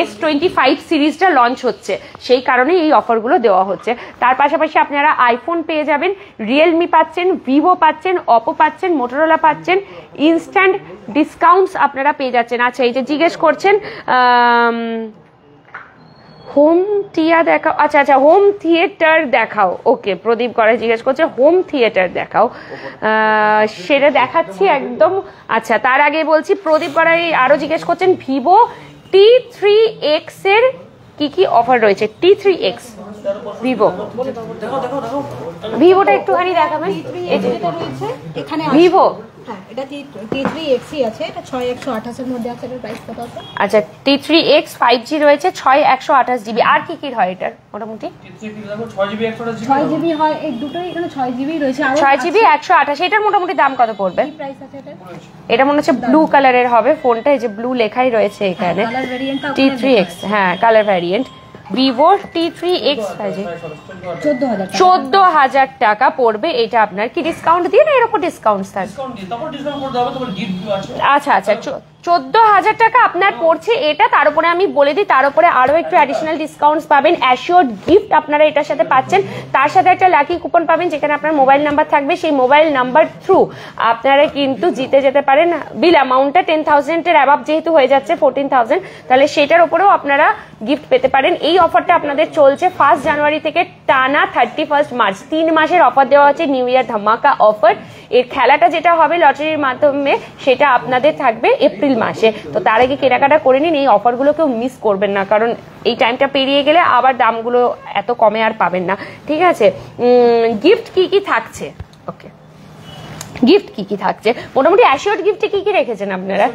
S25 সিরিজটা লঞ্চ হচ্ছে, সেই কারণে এই অফারগুলো দেওয়া হচ্ছে। তার পাশাপাশি আপনারা আইফোন পেয়ে যাবেন, রিয়েলমি পাচ্ছেন, ভিভো পাচ্ছেন, অপো পাচ্ছেন, মোটরোলা পাচ্ছেন, ইনস্ট্যান্ট ডিসকাউন্টস আপনারা পেয়ে যাচ্ছেন। আচ্ছা, এই যে জিজ্ঞেস করছেন হোম টিয়া দেখাও, আচ্ছা আচ্ছা হোম থিয়েটার দেখাও, ওকে প্রদীপ গড়াই জিজ্ঞেস করছে হোম থিয়েটার দেখাও, সেটা দেখাচ্ছি একদম। আচ্ছা, তার আগে বলছি প্রদীপ গড়াই আরো জিজ্ঞেস করছেন ভিভো T3X এর কি কি অফার রয়েছে। T3X ভিভোটা একটুখানি দেখাবেন, ভিভো হ্যাঁ এটা T3X আছে, এটা 6128 এর মধ্যে আছে, এর প্রাইস কত আছে? আচ্ছা T3X 5G রয়েছে 6128 জিবি, আর কি কি হয় এটার মোটামুটি? 6GB হয়, এই দুটোই এখানে 6GB রয়েছে, আর 6GB 128, এটার মোটামুটি দাম কত পড়বে? কি প্রাইস আছে এটা? এটা মনে হচ্ছে ব্লু কালারের হবে ফোনটা, এই যে ব্লু লেখাই রয়েছে এখানে, কালার ভেরিয়েন্টটা T3X, হ্যাঁ কালার ভ্যারিয়েন্ট। ভিভো T3X 14,000 টাকা পড়বে, এটা আপনার কি ডিসকাউন্ট দিয়ে না এর উপর ডিসকাউন্ট থাকে? আচ্ছা আচ্ছা 14,000 টাকা আপনার পড়ছে এটা, তার উপরে আমি বলে দিই তার উপরে আরো একটু অ্যাডিশনাল ডিসকাউন্টস পাবেন, অ্যাশিওর্ড গিফট আপনারা এটার সাথে পাচ্ছেন, তার সাথে একটা লাকি কুপন পাবেন যেখানে আপনার মোবাইল নাম্বার থাকবে, সেই মোবাইল নাম্বার থ্রু আপনারা কিন্তু জিতে যেতে পারেন। বিল অ্যামাউন্টটা 10,000 এর অ্যাবাভ যেহেতু হয়ে যাচ্ছে 14,000, তাহলে সেটার উপরেও আপনারা গিফট পেতে পারেন। এই অফারটা আপনাদের চলছে 1 জানুয়ারি থেকে টানা 31 মার্চ, 3 মাসের অফার দেওয়া হচ্ছে, নিউ ইয়ার ধামাকা অফার। এর খেলাটা যেটা হবে লটারির মাধ্যমে সেটা আপনাদের থাকবে এপ্রিল মাসে, তো তার আগে কেনাকাটা করে নিন, এই অফারগুলো কেউ মিস করবেন না, কারণ এই টাইমটা পেরিয়ে গেলে আবার দামগুলো এত কমে আর পাবেন না, ঠিক আছে? গিফট কি কি থাকছে, ওকে গিফট কি কি থাকছে মোটামুটি অ্যাশিওর্ড গিফটে কি কি রেখেছেন আপনারা?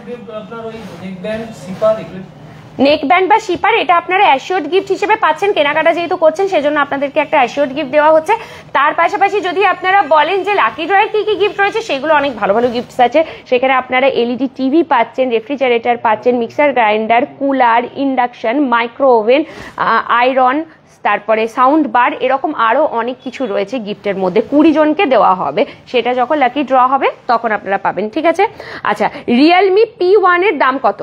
নেক ব্যান্ড বা শিপার, এটা আপনারা অ্যাশিওর্ড গিফট হিসেবে পাচ্ছেন, কেনাকাটা যেহেতু করছেন সেজন্য আপনাদেরকে একটা অ্যাশিওর্ড গিফট দেওয়া হচ্ছে। তার পাশাপাশি যদি আপনারা বলেন যে লাকি ড্রয়ের কি কি গিফট রয়েছে, সেগুলো অনেক ভালো ভালো গিফটস আছে, সেখানে আপনারা এলইডি টিভি পাচ্ছেন, রেফ্রিজারেটর পাচ্ছেন, mixer grinder, cooler, induction, micro oven, iron, তারপরে সাউন্ড বার, এরকম আরো অনেক কিছু রয়েছে গিফটের মধ্যে, 20 জনকে দেওয়া হবে, সেটা যখন লাকি ড্র হবে তখন আপনারা পাবেন, ঠিক আছে? আচ্ছা, রিয়েলমি P1 এর দাম কত?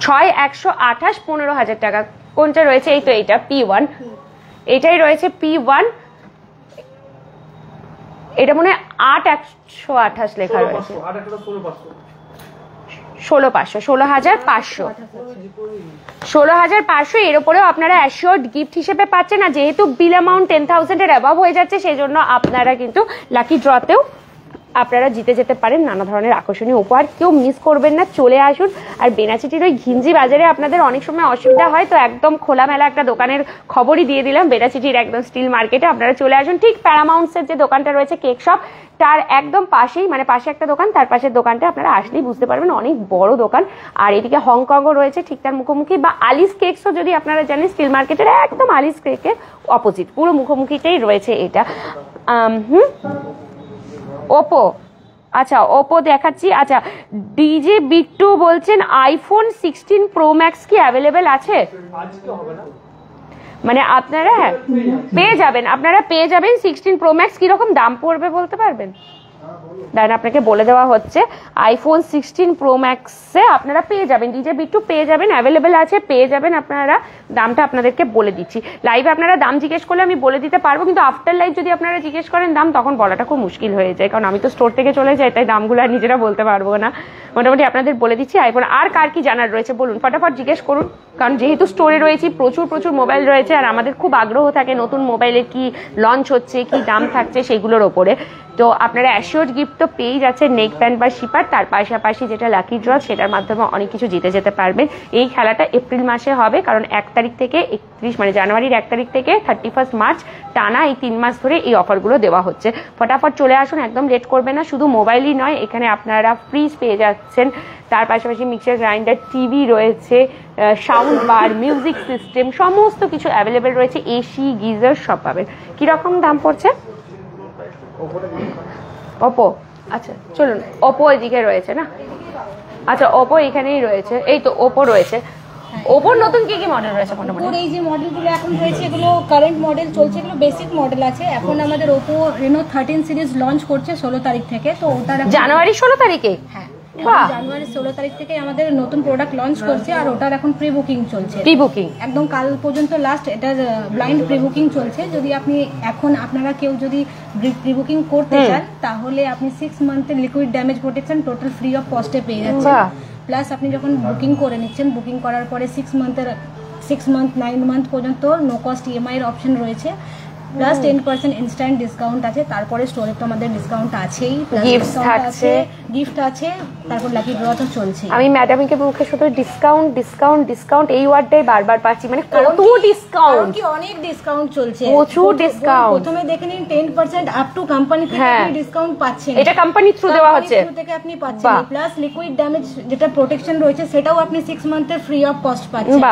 6128, 15,000 টাকা। কোনটা রয়েছে? এই তো এইটা P1, এটাই রয়েছে P1, এটা মনে হয় 8128 লেখা রয়েছে, 16,500 এর উপরেও আপনারা অ্যাশিওর্ড গিফট হিসেবে পাচ্ছেন। আর যেহেতু বিল অ্যামাউন্ট 10,000 এর অ্যাবাভ হয়ে যাচ্ছে, সেই জন্য আপনারা কিন্তু লাকি ড্রতেও আপনারা জিতে যেতে পারেন নানা ধরনের আকর্ষণীয় উপহার। কেউ মিস করবেন না, চলে আসুন। আর বেনাচিটির ওই ঘিঞ্জি বাজারে আপনাদের অনেক সময় অসুবিধা হয়, তো একদম খোলামেলা একটা দোকানের খবরই দিয়ে দিলাম, বেনাচিটির একদম স্টিল মার্কেটে আপনারা চলে আসুন। ঠিক প্যারামাউন্টসের যে দোকানটা রয়েছে কেক শপ, তার একদম পাশেই, মানে পাশে একটা দোকান, তার পাশের দোকানটা আপনারা আসলেই বুঝতে পারবেন, অনেক বড় দোকান। আর এদিকে হংকংও রয়েছে ঠিক তার মুখোমুখি, বা আলিস কেকসও যদি আপনারা জানেন, স্টিল মার্কেটের একদম আলিস কেকের অপোজিট, পুরো মুখোমুখিতেই রয়েছে এটা। ওপো, আচ্ছা ওপো দেখাচ্ছি। আচ্ছা, ডিজে বিট্টু বলছেন আইফোন 16 প্রো ম্যাক্স কি অ্যাভেলেবেল আছে? মানে আপনারা পেয়ে যাবেন, 16 প্রো ম্যাক্স। কিরকম দাম পড়বে বলতে পারবেন? দেন আপনাকে বলে দেওয়া হচ্ছে, আইফোন 16 প্রো ম্যাক্সে আপনারা পেয়ে যাবেন, ডিজে বিট্টু পেয়ে যাবেন, অ্যাভেলেবেল আছে, পেয়ে যাবেন। আপনারা দামটা আপনাদেরকে বলে দিচ্ছি, লাইভে আপনারা দাম জিজ্ঞেস করলে আমি বলে দিতে পারবো, কিন্তু আফটার লাইভ যদি আপনারা জিজ্ঞেস করেন দাম, তখন বলাটা খুব মুশকিল হয়ে যায়, কারণ আমি তো স্টোর থেকে চলে যাই, তাই দামগুলো আর নিজেরা বলতে পারবো না। মোটামুটি আপনাদের বলে দিচ্ছি আইফোন। আর কার কি জানার রয়েছে বলুন, ফটাফট জিজ্ঞেস করুন, কারণ যেহেতু স্টোরে রয়েছি, প্রচুর মোবাইল রয়েছে, আর আমাদের খুব আগ্রহ থাকে নতুন মোবাইলের কি লঞ্চ হচ্ছে, কি দাম থাকছে সেগুলোর ওপরে। তো আপনারা অ্যাশিওর্ড গিফট তো পেয়ে যাচ্ছে নেক ব্যান্ড বা শিপার, তার পাশাপাশি যেটা লাকি ড্র সেটার মাধ্যমে অনেক কিছু জিতে যেতে পারবেন। এই খেলাটা এপ্রিল মাসে হবে, কারণ 1 তারিখ থেকে 31 মানে জানুয়ারির 1 তারিখ থেকে 31 মার্চ টানা এই 3 মাস ধরে এই অফারগুলো দেওয়া হচ্ছে। ফটাফট চলে আসুন, একদম লেট করবেন না। শুধু মোবাইলই নয়, এখানে আপনারা ফ্রিজ পেয়ে যাচ্ছেন, তার পাশাপাশি মিক্সার গ্রাইন্ডার, টিভি রয়েছে, সাউন্ড বার, মিউজিক সিস্টেম, সমস্ত কিছু অ্যাভেলেবেল রয়েছে, এসি, গিজার সব পাবেন। কিরকম দাম পড়ছে? ওপো, আচ্ছা চলুন, ওপো এদিকে রয়েছে না, আচ্ছা ওপো এখানেই রয়েছে, এই তো ওপো রয়েছে। ওপোর নতুন কি কি মডেল রয়েছে? ওপোর এই যে মডেলগুলো এখন রয়েছে এগুলো কারেন্ট মডেল চলছে, এগুলো বেসিক মডেল আছে। এখন আমাদের ওপো রেনো 13 সিরিজ লঞ্চ করছে 16 তারিখ থেকে, তো ওটার জানুয়ারি 16 তারিখে? হ্যাঁ, জানুয়ারি 16 তারিখ থেকে আমাদের নতুন প্রোডাক্ট লঞ্চ করছে, আর ওটার এখন প্রি বুকিং চলছে। প্রি বুকিং একদম কাল পর্যন্ত লাস্ট এটার ব্লাইন্ড প্রি বুকিং চলছে। যদি আপনি এখন আপনারা কেউ যদি প্রি বুকিং করতে চান, তাহলে আপনি 6 মান্থের liquid damage protection total free of কস্টে পেয়ে যাচ্ছেন। প্লাস আপনি যখন বুকিং করে নিচ্ছেন, বুকিং করার পরে 6 মান্থ 9 মান্থ পর্যন্ত নো কস্ট ইএমআই এর অপশন রয়েছে, প্লাস 10% ইনস্ট্যান্ট ডিসকাউন্ট আছে। তারপরে স্টোরে তো আমাদের ডিসকাউন্ট আছেই, গিফট আছে, তারপর লাকি ড্র তো চলছে। আমি ম্যাডামকে মুখে শুধু ডিসকাউন্ট ডিসকাউন্ট ডিসকাউন্ট এই ওয়ার্ডটাই বারবার পাচ্ছি, মানে কত ডিসকাউন্ট, কি অনেক ডিসকাউন্ট চলছে, প্রচুর ডিসকাউন্ট। প্রথমে দেখে নিন 10% আপ টু কোম্পানি থেকে আপনি ডিসকাউন্ট পাচ্ছেন, এটা কোম্পানি থ্রু দেওয়া হচ্ছে, থ্রু থেকে আপনি পাচ্ছেন। প্লাস লিকুইড ড্যামেজ যেটা প্রোটেকশন রয়েছে সেটাও আপনি 6 মান্থের ফ্রি অফ কস্ট পাচ্ছেন।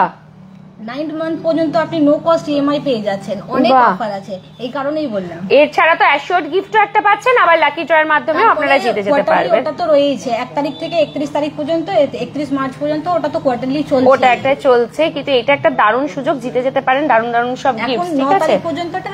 9 মান্থ পর্যন্ত আপনি নো কস্ট ইএমআই পেয়ে যাচ্ছেন। অনেক অফার আছে, এই কারণেই বললাম। এর ছাড়া তো অ্যাশিওরড গিফটও একটা পাচ্ছেন, আবার লাকি ড্রয়ের মাধ্যমে আপনারা জিতে যেতে পারবেন। ওটা তো রয়েছে 1 তারিখ থেকে 31 তারিখ পর্যন্ত, 31 মার্চ পর্যন্ত, ওটা তো কোয়ার্টারলি চলছে, ওটা একটা চলছে। কিন্তু এটা একটা দারুণ সুযোগ, জিতে যেতে পারেন দারুণ দারুণ সব গিফট। ঠিক আছে, 9 তারিখ পর্যন্ত এটা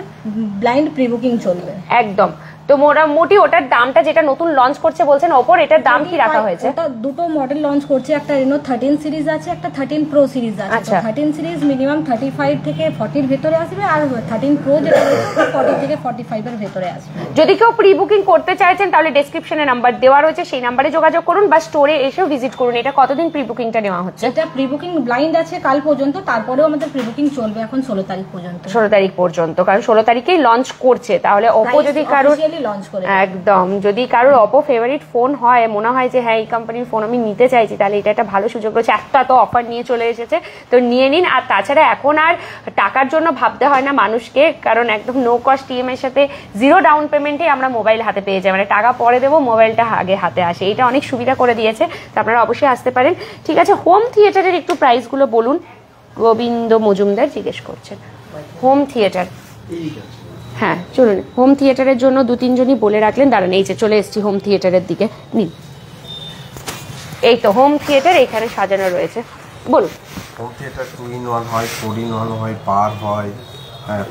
ব্লাইন্ড প্রি বুকিং চলবে একদম। তো মোটামুটি ওটার দামটা যেটা নতুন লঞ্চ করছে বলছেন ওপর, এটার দাম কি রাখা হয়েছে? ওটা দুটো মডেল লঞ্চ করছে, একটা রেনো 13 সিরিজ আছে, একটা 13 প্রো সিরিজ আছে। আচ্ছা, 13 সিরিজ মিনিমাম 35 থেকে 40 এর ভিতরে আসবে, আর 13 প্রো যেটা রয়েছে 40 থেকে 45 এর ভিতরে আসবে। যদি কেউ প্রি বুকিং করতে চাইছেন তাহলে ডেসক্রিপশনে নাম্বার দেওয়া রয়েছে, সেই নাম্বারে যোগাযোগ করুন বা স্টোরে এসেও ভিজিট করুন। এটা কতদিন প্রি বুকিংটা নেওয়া হচ্ছে? এটা প্রি বুকিং ব্লাইন্ড আছে কাল পর্যন্ত, তারপরেও আমাদের প্রি বুকিং চলবে এখন 16 তারিখ পর্যন্ত। 16 তারিখ পর্যন্ত, কারণ 16 তারিখেই লঞ্চ করছে। তাহলে ওপো যদি কারোর লঞ্চ করে একদম, যদি কারোর অপো ফেভারিট ফোন হয়, মনে হয় যে হ্যাঁ এই কোম্পানির ফোন আমি নিতে চাইছি, তাহলে এটা একটা ভালো সুযোগ রয়েছে। এত অফার নিয়ে চলে এসেছে, তো নিয়ে নিন। আর তাছাড়া এখন আর টাকার জন্য ভাবতে হয় না মানুষকে, কারণ একদম নো কস্ট ইএমআই এর সাথে 0 ডাউন পেমেন্টে আমরা মোবাইল হাতে পেয়ে যাই, মানে টাকা পরে দেবো, মোবাইলটা আগে হাতে আসে। এটা অনেক সুবিধা করে দিয়েছে, তো আপনারা অবশ্যই আসতে পারেন। ঠিক আছে, হোম থিয়েটারের একটু প্রাইসগুলো বলুন। গোবিন্দ মজুমদার জিজ্ঞেস করছেন হোম থিয়েটার। হ্যাঁ চলুন, হোম থিয়েটারের জন্য 2-3 জনই বলে রাখলেন। দাঁড়ান, এই যে চলে এসেছি হোম থিয়েটারের দিকে। নিন, এই তো হোম থিয়েটার এখানে সাজানো রয়েছে, বলুন। হোম থিয়েটার 2 in 1 হয়, 4 in 1 হয়, পার হয়,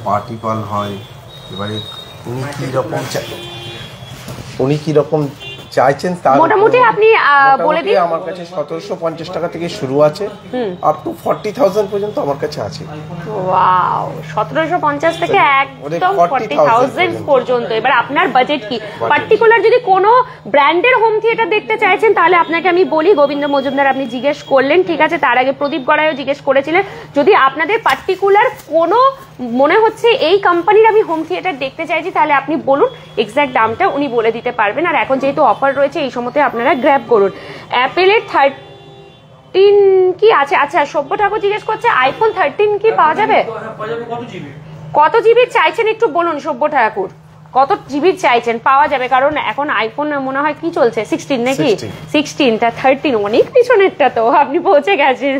পার্টিকল হয়। এবারে উনি কি রকম চাইছেন তার মোটামুটি আপনি বলে দিন। আমার কাছে 1750 টাকা থেকে শুরু আছে, আপ টু 40,000 পর্যন্ত আমার কাছে আছে। ওয়াও, 1750 থেকে একদম 40,000 পর্যন্ত। এবার আপনার বাজেট কি? পার্টিকুলার যদি কোনো ব্র্যান্ডের হোম থিয়েটার দেখতে চাইছেন, তাহলে আপনাকে আমি বলি, গোবিন্দ মজুমদার আপনি জিজ্ঞেস করলেন, ঠিক আছে। তার আগে প্রদীপ গড়াইও জিজ্ঞেস করেছিলেন। যদি আপনাদের পার্টিকুলার কোনো মনে হচ্ছে এই কোম্পানির আমি হোম থিয়েটার দেখতে চাইছি, তাহলে আপনি বলুন, এক্সাক্ট দামটা উনি বলে দিতে পারবেন। আর এখন যেহেতু অফার রয়েছে, এই সময়তে আপনারা গ্র্যাব করুন। অ্যাপেলের 13 কি আছে? আচ্ছা, সভ্য ঠাকুর জিজ্ঞেস করছে আইফোন 13 কি পাওয়া যাবে? কত জিবি চাইছেন একটু বলুন সভ্য ঠাকুর, কত জিবি চাইছেন? পাওয়া যাবে, কারণ এখন আইফোন মনে হয় কি চলছে 16 নাকি? 16টা 13 অনেক পিছনেরটা, তো আপনি পৌঁছে গেছেন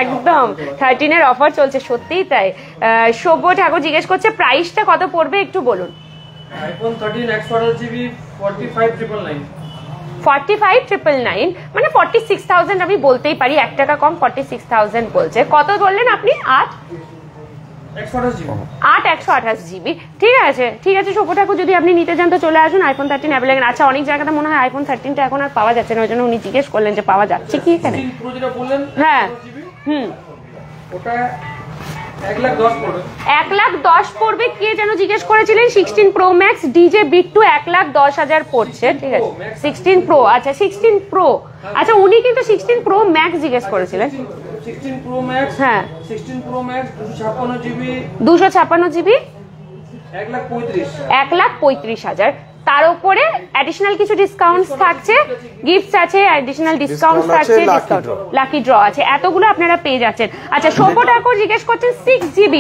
একদম। 13 এর অফার চলছে, সত্যিই তাই। সভ্য ঠাকুর জিজ্ঞেস করছে প্রাইসটা কত পড়বে একটু বলুন। আইফোন 13 128GB 45,999 45,999 মানে 46,000 আমি বলতেই পারি, 1 টাকা কম, 46,000 বলছে। কত বললেন আপনি? 128 জিবি। ঠিক আছে, ঠিক আছে সভ্য ঠাকুর, যদি আপনি নিতে চান তো চলে আসুন। IPhone 13 available. আচ্ছা, অনেক জায়গাতে মনে হয় আইফোন 13টা এখন আর পাওয়া যাচ্ছে না, ওই জন্য উনি জিজ্ঞেস করলেন যে পাওয়া যাচ্ছে কি এখানে। হ্যাঁ, ওটা 1,10,000 পড়বে। 1,10,000 পড়বে। কে যেন জিজ্ঞেস করেছিলেন? 16 প্রো ম্যাক্স ডিজে বিট 2 1,10,000 পড়ছে। ঠিক আছে, 16 প্রো। আচ্ছা 16 প্রো, আচ্ছা উনি কিন্তু 16 প্রো ম্যাক্স জিজ্ঞেস করেছিলেন। 16 প্রো ম্যাক্স, হ্যাঁ 16 প্রো ম্যাক্স 256 জিবি 1,35,000 1,35,000। 1,35,000। তার উপরে অ্যাডিশনাল কিছু ডিসকাউন্টস থাকছে, গিফটস আছে, অ্যাডিশনাল ডিসকাউন্টস থাকছে, ডিসকাউন্ট লাকি ড্র আছে, এতগুলো আপনারা পেয়ে যাচ্ছেন। আচ্ছা, সৌম্য ঠাকুর জিজ্ঞেস করছেন 6GB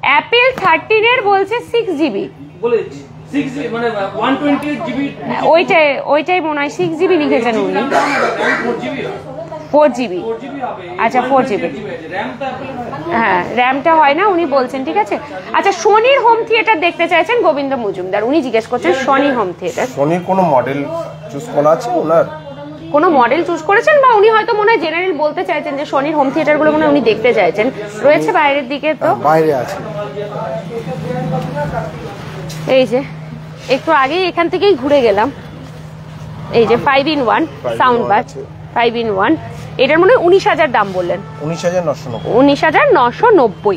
অ্যাপেল 13 এর বলছে 6GB বলে 6GB মানে 128GB ওইটাই মনে হয় 6GB লিখেছেন উনি। 4GB আচ্ছা 4GB হ্যাঁ, র্যামটা হয় না উনি বলছেন, ঠিক আছে। আচ্ছা, সোনির হোম থিয়েটার দেখতে চাইছেন গোবিন্দ মজুমদার, উনি জিজ্ঞেস করছেন সোনি হোম থিয়েটার। সোনির কোনো মডেল চুজ করা আছে ওনার? কোনো মডেল চুজ করেছেন, বা উনি হয়তো মনে হয় জেনারেল বলতে চাইছেন যে সোনির হোম থিয়েটারগুলো মনে হয় উনি দেখতে চাইছেন। রয়েছে বাইরের দিকে, তো বাইরে আছে। এই যে একটু আগেই এখান থেকেই ঘুরে গেলাম, এই যে 5-in-1 সাউন্ড বার 5-in-1, এটার মনে হয় 19,000 দাম বললেন। 19,990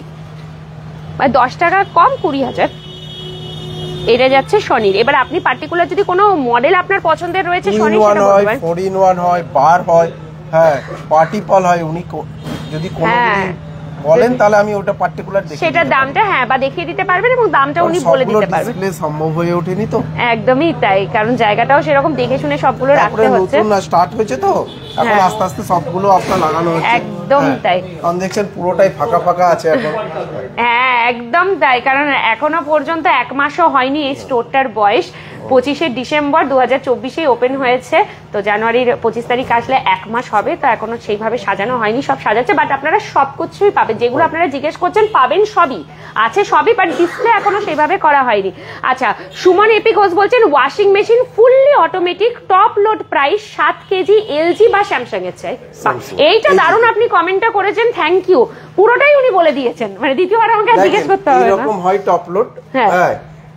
মানে 10 টাকা কম, 20,000। এটা যাচ্ছে সনির। এবার আপনি পার্টিকুলার যদি কোনো মডেল আপনার পছন্দের রয়েছে সনি, সেটা বলবেন। 4-in-1 হয়, বার হয়, হ্যাঁ পার্টি পল হয়, উনি যদি কোনো বলেন তাহলে আমি ওটা পার্টিকুলার দেখি, সেটার দামটা হ্যাঁ বা দেখিয়ে দিতে পারবেন এবং দামটা উনি বলে দিতে পারবেন। ডিসপ্লে সম্ভব হয়ে ওঠেনি তো, একদমই তাই, কারণ জায়গাটাও সেরকম দেখে শুনে সবগুলো রাখতে হচ্ছে। নতুন না স্টার্ট হয়েছে তো এখন আস্তে আস্তে সবগুলো আপনার লাগানো হচ্ছে। একদম তাই, কারণ দেখছেন পুরোটাই ফাঁকা ফাঁকা আছে এখন। হ্যাঁ একদম তাই, কারণ এখনো পর্যন্ত 1 মাসও হয়নি এই স্টোরটার বয়স। 25শে ডিসেম্বর 2024 ওপেন হয়েছে, তো জানুয়ারির 25 তারিখ আসলে 1 মাস হবে, তো এখনো সেইভাবে সাজানো হয়নি, সব সাজাচ্ছে। বাট আপনারা সব কিছুই পাবেন, যেগুলো আপনারা জিজ্ঞেস করছেন পাবেন সবই আছে, সবই, বাট ডিসপ্লে এখনো সেইভাবে করা হয়নি। আচ্ছা, সুমন এপি ঘোষ বলছেন washing machine fully automatic, top load price 7 KG, LG বা স্যামসাং এর চাই। এইটা দারুণ আপনি কমেন্টটা করেছেন, থ্যাংক ইউ। পুরোটাই উনি বলে দিয়েছেন, মানে দ্বিতীয়বার আমাকে জিজ্ঞেস করতে হবে না। এরকম হয় টপ লোড, হ্যাঁ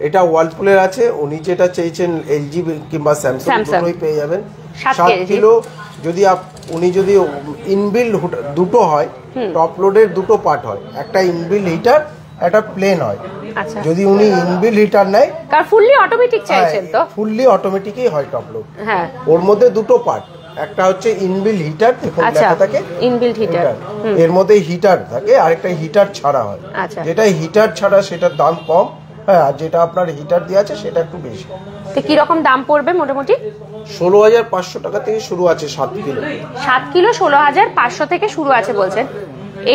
এটা ওয়ালপুলের আছে, উনি যেটা চেয়েছেন এলজি কিংবা স্যামসাং দুটোই পেয়ে যাবেন। 7 কিলো যদি উনি যদি ইনবিল্ড দুটো হয়, টপ লোডের দুটো পার্ট হয়, একটা ইনবিল্ড হিটার, একটা প্লেন হয়। আচ্ছা, যদি উনি ইনবিল্ড হিটার নেয়, কার ফুললি অটোমেটিক চাইছেন, তো ফুললি অটোমেটিকই হয় টপ লোড। হ্যাঁ, ওর মধ্যে দুটো পার্ট, একটা হচ্ছে ইনবিল্ড হিটার, দেখুন লেখা থাকে ইনবিল্ড হিটার, এর মধ্যে হিটার থাকে, আরেকটা হিটার ছাড়া হয়। যেটা হিটার ছাড়া সেটার দাম কম, হ্যাঁ, আর যেটা আপনার হিটার দিয়ে আছে সেটা একটু বেশি। তো কি রকম দাম পড়বে মোটামুটি? 16,500 টাকা থেকে শুরু আছে 7 কিলো। 7 কিলো 16,500 থেকে শুরু আছে বলছেন।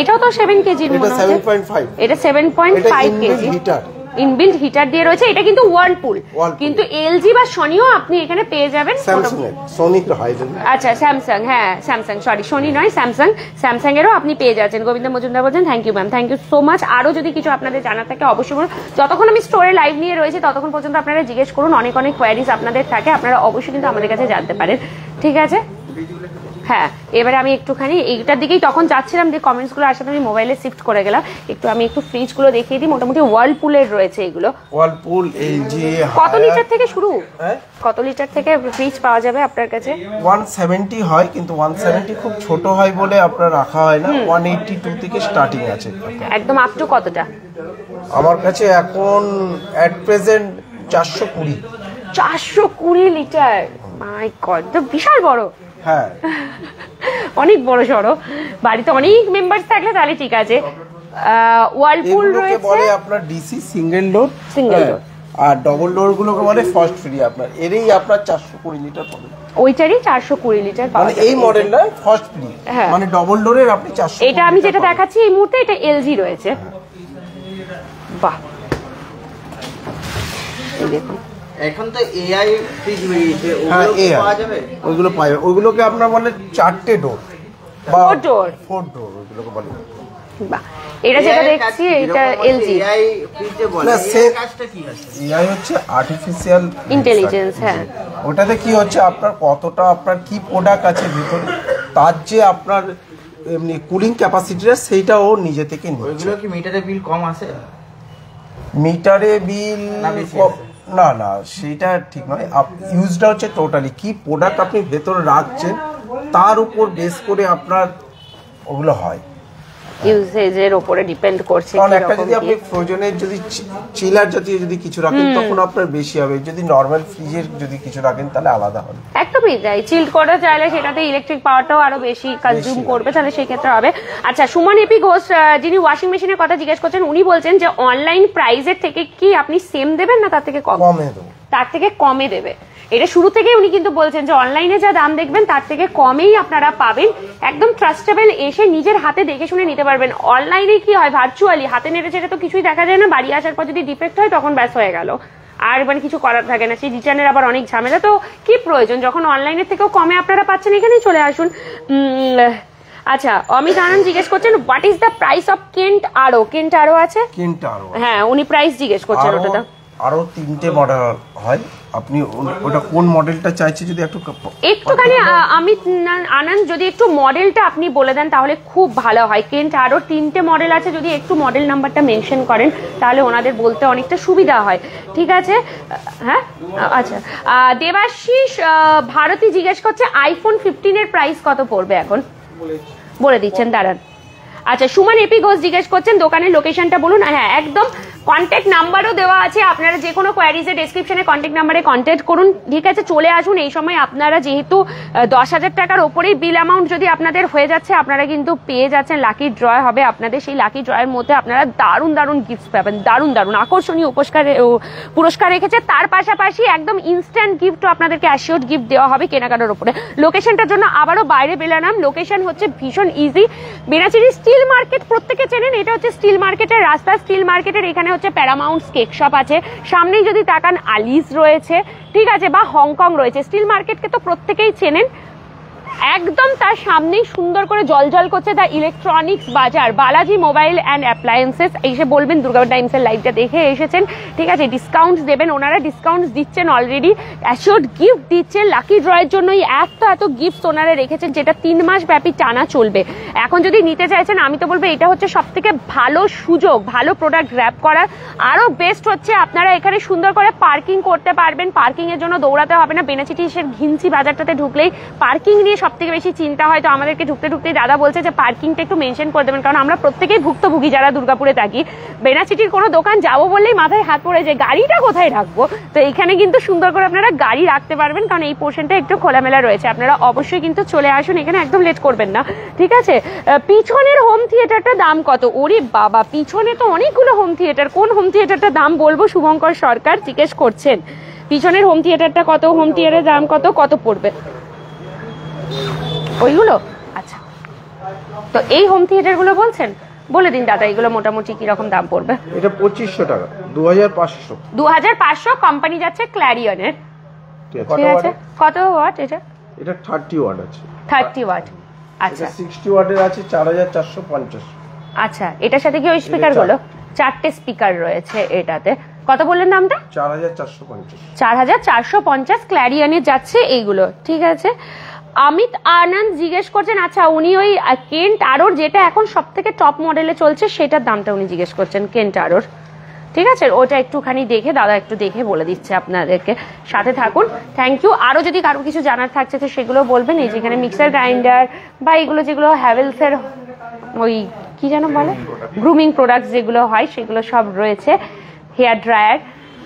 এটাও তো 7 কেজি, এটা 7.5, এটা 7.5 কেজি হিটার, ইনবিল্ড হিটার দিয়ে রয়েছে। এটা কিন্তু ওয়ার্লপুল, কিন্তু এলজি বা সনিও আপনি এখানে পেয়ে যাবেন। আচ্ছা, স্যামসাং, হ্যাঁ স্যামসাং, সরি সনি নয় স্যামসাং, স্যামসাং এরও আপনি পেয়ে যাচ্ছেন। গোবিন্দ মজুমদার বলছেন thank you ma'am, thank you so much. আরো যদি কিছু আপনাদের জানা থাকে অবশ্যই বলুন। যতক্ষণ আমি স্টোরে লাইভ নিয়ে রয়েছি ততক্ষণ পর্যন্ত আপনারা জিজ্ঞেস করুন, অনেক অনেক কোয়ারিজ আপনাদের থাকে, আপনারা অবশ্যই কিন্তু আমাদের কাছে জানতে পারেন, ঠিক আছে। হ্যাঁ, এবারে আমি একটুখানি এইটার দিকেই তখন যাচ্ছিলাম, যে কমেন্টস গুলো আসলে আমি মোবাইলে শিফট করে গেলাম। আমি একটু ফ্রিজ গুলো দেখিয়ে দিই। মোটামুটি ওয়ার্লপুলের রয়েছে এগুলো। Whirlpool, LG. কত লিটার থেকে শুরু? কত লিটার থেকে ফ্রিজ পাওয়া যাবে আপনার কাছে? 170 হয়, কিন্তু 170 খুব ছোট হয় বলে আপনার রাখা হয় না। 182 থেকে স্টার্টিং আছে। একদম আপ টু কতটা? আমার কাছে এখন at present 420। 420 litre, my god, তো বিশাল বড়। হ্যাঁ, অনেক বড় সড়ো। বাড়িতে অনেক মেম্বার্স থাকলে তাহলে ঠিক আছে। ওয়ার্লপুল রয়েছে, বলে আপনার ডিসি সিঙ্গেল ডোর, আর ডবল ডোর গুলোকে বলে ফার্স্ট ফ্রি। আপনার এরই আপনার 420 লিটার পাবে, ওইটারই 420 লিটার পাওয়া মানে এই মডেলটা ফার্স্ট ফ্রি, মানে ডবল ডোরের আপনি 400। এটা আমি যেটা দেখাচ্ছি এই মুহূর্তে, এটা এলজি রয়েছে। বাহ, এই দেখুন এখন তো এআই ফ্রিজ বেরিয়েছে, ওগুলো পাওয়া যাবে? ওইগুলো পাওয়া যাবে, ওইগুলোকে আপনার বলে 4টে ডোর বা 4 ডোর, ওইগুলোকে বলে। বাহ, এটা যেটা দেখছি এটা এলজি। এআই ফ্রিজে বলে এর কাজটা কি আছে? এআই হচ্ছে আর্টিফিশিয়াল ইন্টেলিজেন্স। হ্যাঁ, ওটাতে কি হচ্ছে, আপনার কতটা আপনার কি প্রোডাক্ট আছে ভিতরে, তার যে আপনার এমনি কুলিং ক্যাপাসিটিটা সেইটা ও নিজে থেকে নিচ্ছে। ওইগুলো কি মিটারে বিল কম আসে? মিটারে বিল না না, সেটা ঠিক নয়। ইউজটা হচ্ছে টোটালি কি প্রোডাক্ট আপনি ভেতরে রাখছেন তার উপর বেস করে আপনার ওগুলো হয়, ইউজেজের উপরে ডিপেন্ড করছে। কারণ একটা যদি আপনি ফ্রোজেনের যদি চিলার জাতীয় যদি কিছু রাখেন তখন আপনার বেশি হবে, যদি নরমাল ফ্রিজের যদি কিছু রাখেন তাহলে আলাদা হবে। একদমই তাই, চিল্ড করা চাইলে সেটাতে ইলেকট্রিক পাওয়ারটাও আরো বেশি কনজিউম করবে, তাহলে সেই ক্ষেত্রে হবে। আচ্ছা, সুমন এপি ঘোষ যিনি ওয়াশিং মেশিনের কথা জিজ্ঞেস করছেন, উনি বলছেন যে অনলাইন প্রাইসের থেকে কি আপনি সেম দেবেন না তার থেকে কম? কমে দেবো। তার থেকে কমে দেবে। এটা শুরু থেকেই উনি কিন্তু বলছেন যে অনলাইনে যা দাম দেখবেন তার থেকে কমেই আপনারা পাবেন, একদম ট্রাস্টেবল, এসে নিজের হাতে দেখে শুনে নিতে পারবেন। অনলাইনে কি হয়, ভার্চুয়ালি হাতে নেড়ে চেড়ে তো কিছুই দেখা যায় না, বাড়ি আসার পর যদি ডিফেক্ট হয় তখন ব্যাস হয়ে গেল, আর মানে কিছু করার থাকে না, সেই রিটার্নের আবার অনেক ঝামেলা। তো কি প্রয়োজন, যখন অনলাইনের থেকেও কমে আপনারা পাচ্ছেন এখানেই চলে আসুন। আচ্ছা, অমিত আনন্দ জিজ্ঞেস করছেন what is the price of Kent আরো? কেন্ট আরো আছে, কেন্ট আরো, হ্যাঁ উনি প্রাইস জিজ্ঞেস করছেন ওটা। আরো 3টে মডেল হয়, আপনি ওটা কোন মডেলটা চাইছে যদি একটুখানি অমিত আনন্দ যদি একটু মডেলটা আপনি বলে দেন তাহলে খুব ভালো হয়। কেন্ট আরো 3টে মডেল আছে, যদি একটু মডেল নাম্বারটা মেনশন করেন তাহলে ওনাদের বলতে অনেকটা সুবিধা হয়। ঠিক আছে, হ্যাঁ আচ্ছা। দেবাশিস ভারতী জিজ্ঞেস করছে আইফোন 15 এর প্রাইস কত পড়বে এখন? বলে দিচ্ছেন, দাঁড়ান। আচ্ছা, সুমন এপি ঘোষ জিজ্ঞেস করছেন দোকানের লোকেশনটা বলুন। হ্যাঁ একদম, কন্ট্যাক্ট নাম্বারও দেওয়া আছে, আপনারা যে কোনো কোয়ারিজে ডেসক্রিপশনে কন্ট্যাক্ট নাম্বারে কন্ট্যাক্ট করুন। ঠিক আছে, চলে আসুন। এই সময় আপনারা যেহেতু 10,000 টাকার ওপরেই বিল অ্যামাউন্ট যদি আপনাদের হয়ে যাচ্ছে, আপনারা কিন্তু পেয়ে যাচ্ছেন, লাকি ড্র হবে আপনাদের। সেই লাকি ড্রয়ের মধ্যে আপনারা দারুণ দারুণ গিফট পাবেন, দারুণ দারুণ আকর্ষণীয় পুরস্কার রেখেছে। তার পাশাপাশি একদম ইনস্ট্যান্ট গিফটও আপনাদেরকে অ্যাসিওর্ড গিফট দেওয়া হবে কেনাকাটার উপরে। লোকেশনটার জন্য আবারও বাইরে বেলানাম, লোকেশন হচ্ছে ভীষণ ইজি, বেনাচিরি স্টিল মার্কেট, প্রত্যেকে চেনেন, এটা হচ্ছে স্টিল মার্কেটের রাস্তা। স্টিল মার্কেটের এখানে হচ্ছে প্যারামাউন্টস কেক শপ আছে, সামনেই যদি তাকান আলিস রয়েছে, ঠিক আছে, বা হংকং রয়েছে। স্টিল মার্কেটকে তো প্রত্যেকেই চেনেন, একদম তার সামনেই সুন্দর করে জলজল করছে দ্য ইলেকট্রনিক্স বাজার, বালাজি মোবাইল অ্যান্ড অ্যাপ্লায়েন্সেস। এসে বলবেন দুর্গাপুর টাইমসের লাইভটা দেখে এসেছেন, ঠিক আছে, ডিসকাউন্টস দেবেন, ওনারা ডিসকাউন্টস দিচ্ছেন অলরেডি, অ্যাসিওর্ড গিফট দিচ্ছেন। লাকি ড্রয়ের জন্যই এত গিফটস ওনারা রেখেছেন, যেটা 3 মাস ব্যাপী টানা চলবে। এখন যদি নিতে চাইছেন, আমি তো বলবো এটা হচ্ছে সব থেকে ভালো সুযোগ, ভালো প্রোডাক্ট গ্র্যাব করার। আরো বেস্ট হচ্ছে আপনারা এখানে সুন্দর করে পার্কিং করতে পারবেন, পার্কিং এর জন্য দৌড়াতে হবে না। বেনাচিটি ঘিঞ্চি বাজারটাতে ঢুকলেই পার্কিং নিয়ে সব থেকে বেশি চিন্তা হয়, তো আমাদেরকে ঢুকতেই দাদা বলছে যে পার্কিংটা একটু মেনশন করে দেবেন, কারণ আমরা প্রত্যেকেই ভুক্তভোগী যারা দুর্গাপুরে থাকি। বেনাচিটির কোনো দোকান যাবো বললেই মাথায় হাত পড়ে যায়, গাড়িটা কোথায় রাখবো। তো এখানে কিন্তু সুন্দর করে আপনারা গাড়ি রাখতে পারবেন, কারণ এই পোর্শনটা একটু খোলামেলা রয়েছে। আপনারা অবশ্যই কিন্তু চলে আসুন এখানে, একদম লেট করবেন না। ঠিক আছে, পিছনের হোম থিয়েটারটা দাম কত? ওরে বাবা, পিছনে তো অনেকগুলো হোম থিয়েটার, কোন হোম থিয়েটারটা দাম বলবো? শুভঙ্কর সরকার জিজ্ঞেস করছেন পিছনের হোম থিয়েটারটা কত, হোম থিয়েটারের দাম কত পড়বে ওইগুলো? আচ্ছা, তো এই হোম থিয়েটার গুলো বলছেন, বলে দিন দাদা এগুলো মোটামুটি কিরকম দাম পড়বে? এটা 2500 টাকা, 2500। 2500 কোম্পানি যাচ্ছে ক্ল্যারিয়নের। ঠিক আছে, কত ওয়াট এটা? এটা 30 ওয়াট আছে। 30 ওয়াট, আচ্ছা। 60 ওয়াটের আছে 4450। আচ্ছা, এটার সাথে কি ওই স্পিকার গুলো? 4টে স্পিকার রয়েছে এটাতে। কত বললেন দামটা? 4450। 4450 ক্ল্যারিয়নের যাচ্ছে এইগুলো। ঠিক আছে, অমিত আনন্দ জিজ্ঞেস করছেন, আচ্ছা উনি ওই কেন্ট আরোর যেটা এখন সব থেকে টপ মডেলে চলছে সেটার দামটা উনি জিজ্ঞেস করছেন, কেন্ট আরোর। ঠিক আছে, ওটা একটুখানি দেখে দাদা একটু দেখে বলে দিচ্ছে আপনাদেরকে, সাথে থাকুন। Thank you. আরো যদি কারো কিছু জানার থাকছে তো সেগুলো বলবেন। এই যেখানে মিক্সার গ্রাইন্ডার বা এগুলো যেগুলো হ্যাভেলসের ওই কি যেন বলে গ্রুমিং প্রোডাক্টস যেগুলো হয় সেগুলো সব রয়েছে, hair dryer,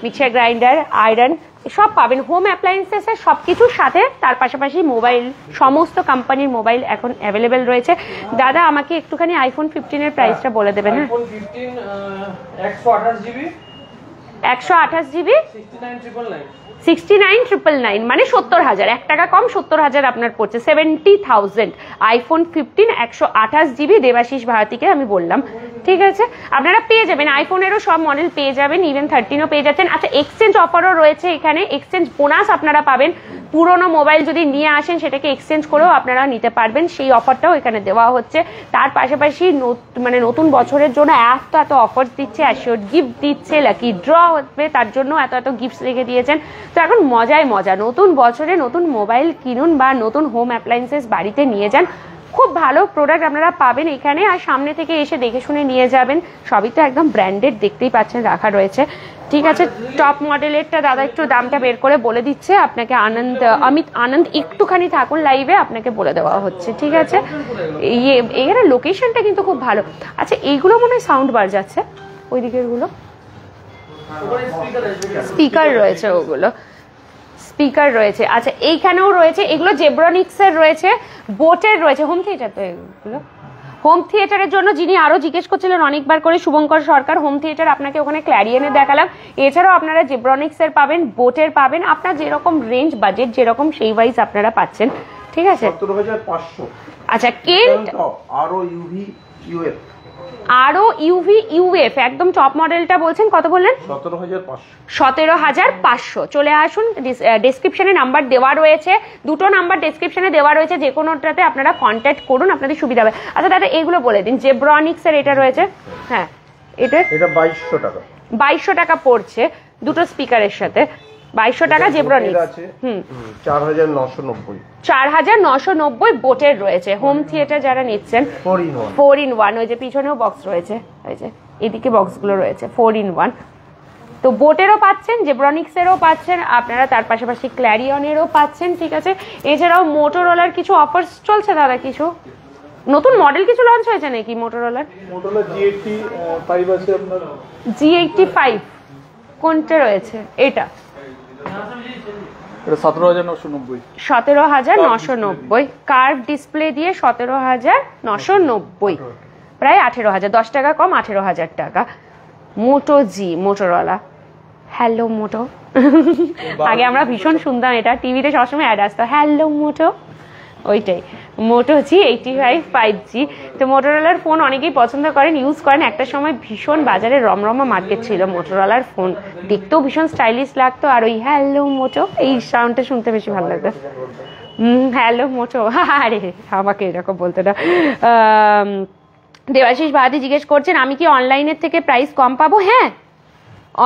mixer grinder, iron সব পাবেন। হোম অ্যাপ্লায়েন্সেসের সব কিছুর সাথে তার পাশাপাশি মোবাইল, সমস্ত কোম্পানির মোবাইল এখন অ্যাভেলেবেল রয়েছে। দাদা আমাকে একটুখানি আইফোন 15 এর প্রাইসটা বলে দেবেন। হ্যাঁ, আইফোন 15 128 জিবি 128 জিবি 69,999 মানে 70,000, 1 টাকা কম 70,000 আপনার পড়ছে, 70,000 আইফোন 15 128 জিবি। দেবাশিস ভারতীকে আমি বললাম। ঠিক আছে, আপনারা পেয়ে যাবেন, আইফোনেরও সব মডেল পেয়ে যাবেন, ইভেন 13ও পেয়ে যাচ্ছেন। আচ্ছা, এক্সচেঞ্জ অফারও রয়েছে এখানে, এক্সচেঞ্জ বোনাস আপনারা পাবেন। পুরোনো মোবাইল যদি নিয়ে আসেন সেটাকে এক্সচেঞ্জ করেও আপনারা নিতে পারবেন, সেই অফারটাও এখানে দেওয়া হচ্ছে। তার পাশাপাশি মানে নতুন বছরের জন্য এত অফার দিচ্ছে, অ্যাসিওর্ড গিফট দিচ্ছে, লাকি ড্র হবে তার জন্য এত গিফটস রেখে দিয়েছেন। তো এখন মজায় মজা, নতুন বছরে নতুন মোবাইল কিনুন বা নতুন হোম অ্যাপ্লায়েন্সেস বাড়িতে নিয়ে যান, খুব ভালো প্রোডাক্ট আপনারা পাবেন এখানে। আর সামনে থেকে এসে দেখে শুনে নিয়ে যাবেন, সবই তো একদম ব্র্যান্ডেড, দেখতেই পাচ্ছেন রাখা রয়েছে। ঠিক আছে, টপ মডেলেরটা দাদা একটু দামটা বের করে বলে দিচ্ছে আপনাকে। অমিত আনন্দ একটুখানি থাকুন লাইভে, আপনাকে বলে দেওয়া হচ্ছে। ঠিক আছে, এখানে লোকেশনটা কিন্তু খুব ভালো। আচ্ছা, এইগুলো মনে হয় সাউন্ড বার যাচ্ছে, ওই দিকের গুলো স্পিকার রয়েছে, ওগুলো স্পিকার রয়েছে। আচ্ছা, এইখানেও রয়েছে, এগুলো জেব্রনিক্স এর রয়েছে, বোটের রয়েছে, হোম থিয়েটার তো এগুলো। হোম থিয়েটারের জন্য যিনি আরো জিজ্ঞেস করছিলেন অনেকবার করে, শুভঙ্কর সরকার, হোম থিয়েটার আপনাকে ওখানে ক্ল্যারিয়নে দেখালাম। এছাড়াও আপনারা জেব্রনিক্স এর পাবেন, বোটের পাবেন, আপনার যেরকম রেঞ্জ বাজেট যেরকম সেই ওয়াইজ আপনারা পাচ্ছেন, ঠিক আছে। 17,500। আচ্ছা, কেন্ট আরো ইউভি ইউএফ, আরো ইউভি ইউএফ একদম টপ মডেলটা বলছেন, কত বললেন? 17,500। চলে আসুন, ডেসক্রিপশনে নাম্বার দেওয়া রয়েছে, দুটো নাম্বার ডেসক্রিপশনে দেওয়া রয়েছে, যে কোনোটাতে আপনারা কন্ট্যাক্ট করুন, আপনাদের সুবিধা হবে। আচ্ছা দাদা এগুলো বলে দিন, জেব্রনিক্স এর এটা রয়েছে, হ্যাঁ এটা 2200 টাকা, 2200 টাকা পড়ছে দুটো স্পিকারের সাথে, 2200 টাকা জেব্রনিক্স। 4990, 4990 বোটের রয়েছে। হোম থিয়েটার যারা নিচ্ছেন 4 in 1, ওই যে পিছনেও বক্স রয়েছে, ওই যে এদিকে বক্সগুলো রয়েছে, 4 in 1। তো বোটেরও পাচ্ছেন, জেব্রনিক্স এরও পাচ্ছেন আপনারা, তার পাশাপাশি ক্ল্যারিয়নেরও পাচ্ছেন, ঠিক আছে। এছাড়াও মোটোরোলার কিছু অফার্স চলছে দাদা, কিছু নতুন মডেল কিছু লঞ্চ হয়েছে নাকি মোটোরোলার? G85 আছে আপনার। G85 কোনটা রয়েছে? এটা 17,990, 17,990 কার্ভ ডিসপ্লে দিয়ে 17,990, প্রায় 18,000, 10 টাকা কম, 18,000 টাকা। মোটো জি, মোটোরোলা, হ্যালো মোটো। আগে আমরা ভীষণ শুনতাম, এটা টিভিতে সবসময় অ্যাড আসতো, হ্যালো মোটো, ওইটাই মোটো জি 85 5G। তো মোটোরোলার ফোন অনেকেই পছন্দ করেন, ইউজ করেন। একটা সময় ভীষণ বাজারে রমরমা মার্কেট ছিল মোটোরোলার ফোন, দেখতেও ভীষণ স্টাইলিশ লাগতো, আর ওই হ্যালো মোটো এই সাউন্ডটা শুনতে বেশি ভালো লাগতো। হ্যালো মোটো, আরে আমাকে এরকম বলতে না। দেবাশিস ভারতী জিজ্ঞেস করছেন আমি কি অনলাইনের থেকে প্রাইস কম পাবো? হ্যাঁ,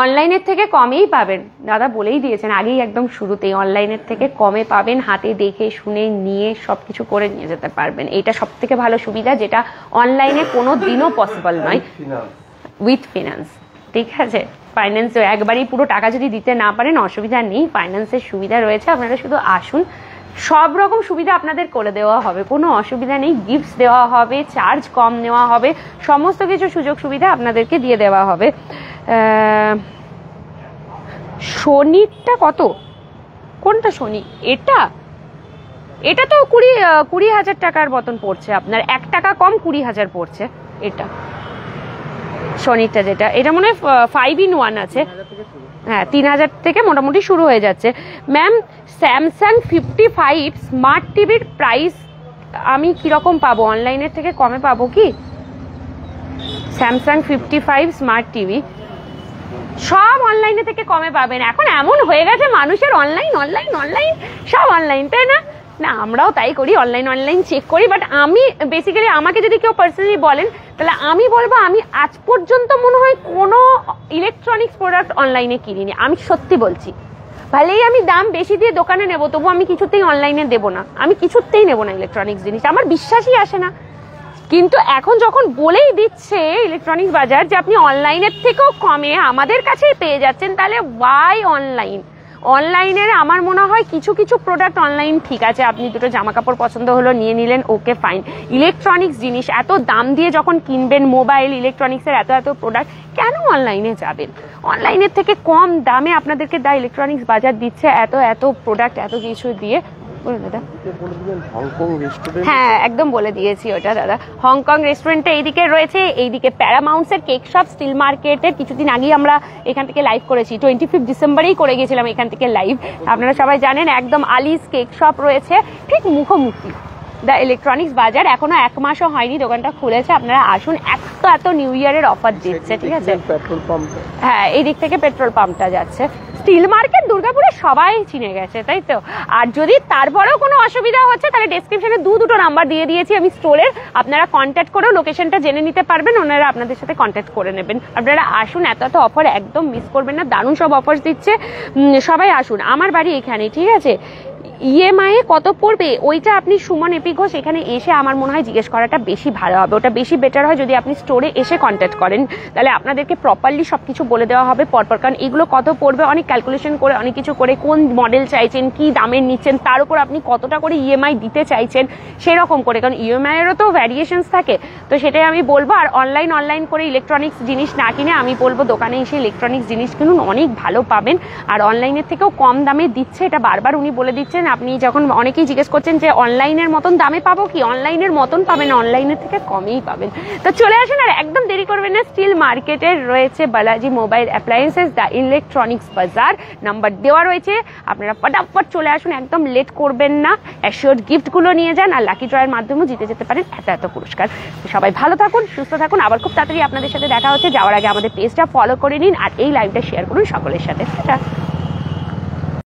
অনলাইনের থেকে কমেই পাবেন, দাদা বলেই দিয়েছেন আগেই একদম শুরুতেই, অনলাইনের থেকে কমে পাবেন, হাতে দেখে শুনে নিয়ে সবকিছু করে নিয়ে যেতে পারবেন। এটা সব থেকে ভালো সুবিধা, যেটা অনলাইনে কোনো দিনও পসিবল নয়, উইথ ফিনান্স, ঠিক আছে। ফাইন্যান্স একবারই পুরো টাকা যদি দিতে না পারেন অসুবিধা নেই, ফাইন্যান্সের সুবিধা রয়েছে, আপনারা শুধু আসুন, সব রকম সুবিধা আপনাদের করে দেওয়া হবে, কোনো অসুবিধা নেই। গিফটস দেওয়া হবে, চার্জ কম নেওয়া হবে, সমস্ত কিছু সুযোগ সুবিধা আপনাদেরকে দিয়ে দেওয়া হবে। সোনিটা কত? কোনটা সোনি? এটা তো 20,000 টাকার মতন পড়ছে আপনার, 1 টাকা কম 20,000 পড়ছে এটা সোনিটা, যেটা এটা মনে হয় 5 in 1 আছে, হ্যাঁ 3,000 থেকে মোটামুটি শুরু হয়ে যাচ্ছে। ম্যাম স্যামসাং 55 স্মার্ট টিভির প্রাইস আমি কিরকম পাবো? অনলাইনের থেকে কমে পাবো কি? স্যামসাং 55 স্মার্ট টিভি সব অনলাইনে থেকে কমে পাবেন। এখন এমন হয়ে গেছে মানুষের অনলাইন অনলাইন অনলাইন, সব অনলাইন, তাই না? না আমরাও তাই করি, অনলাইন চেক করি, বাট আমি বেসিক্যালি, আমাকে যদি কেউ পার্সোনালি বলেন তাহলে আমি বলবো আমি আজ পর্যন্ত মনে হয় কোনো ইলেকট্রনিক্স প্রোডাক্ট অনলাইনে কিনিনি, আমি সত্যি বলছি। ভালেই আমি দাম বেশি দিয়ে দোকানে নেবো, তবু আমি কিছুতেই অনলাইনে দেবো না, আমি কিছুতেই নেবো না ইলেকট্রনিক্স জিনিস, আমার বিশ্বাসই আসে না। কিন্তু এখন যখন বলেই দিচ্ছে ইলেকট্রনিক্স বাজার যে আপনি অনলাইনের থেকেও কমে আমাদের কাছেই পেয়ে যাচ্ছেন, তাহলে ওয়াই অনলাইন? অনলাইনের আমার মনে হয় কিছু কিছু প্রোডাক্ট অনলাইন ঠিক আছে, আপনি দুটো জামা কাপড় পছন্দ হলো নিয়ে নিলেন, ওকে ফাইন। ইলেকট্রনিক্স জিনিস এত দাম দিয়ে যখন কিনবেন, মোবাইল ইলেকট্রনিক্সের এত প্রোডাক্ট, কেন অনলাইনে যাবেন? অনলাইনের থেকে কম দামে আপনাদেরকে দা ইলেকট্রনিক্স বাজার দিচ্ছে এত প্রোডাক্ট, এত কিছু দিয়ে। দাদা হ্যাঁ একদম বলে দিয়েছি ওটা দাদা। হংকং রেস্টুরেন্টে এইদিকে রয়েছে, এইদিকে প্যারামাউন্টসের কেক শপ, স্টিল মার্কেটের কিছুদিন আগেই আমরা এখান থেকে লাইভ করেছি, 25 ডিসেম্বরেই করে গেছিলাম এখান থেকে লাইভ, আপনারা সবাই জানেন। একদম আলিস কেক শপ রয়েছে ঠিক মুখোমুখি দ্য ইলেকট্রনিক্স বাজার, এখনো 1 মাসও হয়নি দোকানটা খুলেছে, আপনারা আসুন। এত নিউ ইয়ারের অফার দিচ্ছে, ঠিক আছে। পেট্রোল পাম্প, হ্যাঁ এই দিক থেকে পেট্রোল পাম্পটা যাচ্ছে। স্টিল মার্কেট দুর্গাপুরে সবাই চিনে গেছে, তাই তো? আর যদি তারপরেও কোনো অসুবিধা হচ্ছে তাহলে ডেসক্রিপশনে দুটো নাম্বার দিয়ে দিয়েছি আমি স্টোরের, আপনারা কন্ট্যাক্ট করেও লোকেশনটা জেনে নিতে পারবেন, ওনারা আপনাদের সাথে কন্ট্যাক্ট করে নেবেন। আপনারা আসুন, এত অফার একদম মিস করবেন না, দারুণ সব অফার দিচ্ছে, সবাই আসুন। আমার বাড়ি এখানে, ঠিক আছে। ইএমআই এ কত পড়বে ওইটা আপনি সুমন এপি ঘোষ এখানে এসে আমার মনে হয় জিজ্ঞেস করাটা বেশি ভালো হবে, ওটা বেশি বেটার হয় যদি আপনি স্টোরে এসে কন্ট্যাক্ট করেন, তাহলে আপনাদেরকে প্রপারলি সবকিছু বলে দেওয়া হবে পরপর। কারণ এগুলো কত পড়বে অনেক ক্যালকুলেশন করে, অনেক কিছু করে, কোন মডেল চাইছেন, কি দামের নিচ্ছেন, তার উপর আপনি কতটা করে ইএমআই দিতে চাইছেন সেরকম করে, কারণ ইএমআই এরও তো ভ্যারিয়েশনস থাকে, তো সেটাই আমি বলবো। আর অনলাইন করে ইলেকট্রনিক্স জিনিস না কিনে আমি বলবো দোকানে এসে ইলেকট্রনিক্স জিনিস কিনুন, অনেক ভালো পাবেন। আর অনলাইনের থেকেও কম দামে দিচ্ছে, এটা বারবার উনি বলে দিচ্ছেন, আপনি যখন অনেকেই জিজ্ঞেস করছেন যে অনলাইনের মতন দামে পাবো কি, অনলাইনের মতন পাবেন, অনলাইনের থেকে কমেই পাবেন। তো চলে আসুন আর একদম দেরি করবেন না, স্টিল মার্কেটের রয়েছে Balaji mobile appliances the electronics বাজার, নাম্বার দেওয়া রয়েছে, আপনারা ফটাফট চলে আসুন, একদম লেট করবেন না, অ্যাসিওর্ড গিফটগুলো নিয়ে যান আর লাকি ড্রয়ের মাধ্যমেও জিতে যেতে পারেন এত পুরস্কার। তো সবাই ভালো থাকুন, সুস্থ থাকুন, আবার খুব তাড়াতাড়ি আপনাদের সাথে দেখা হচ্ছে। যাওয়ার আগে আমাদের পেজটা ফলো করে নিন আর এই লাইভটা শেয়ার করুন সকলের সাথে।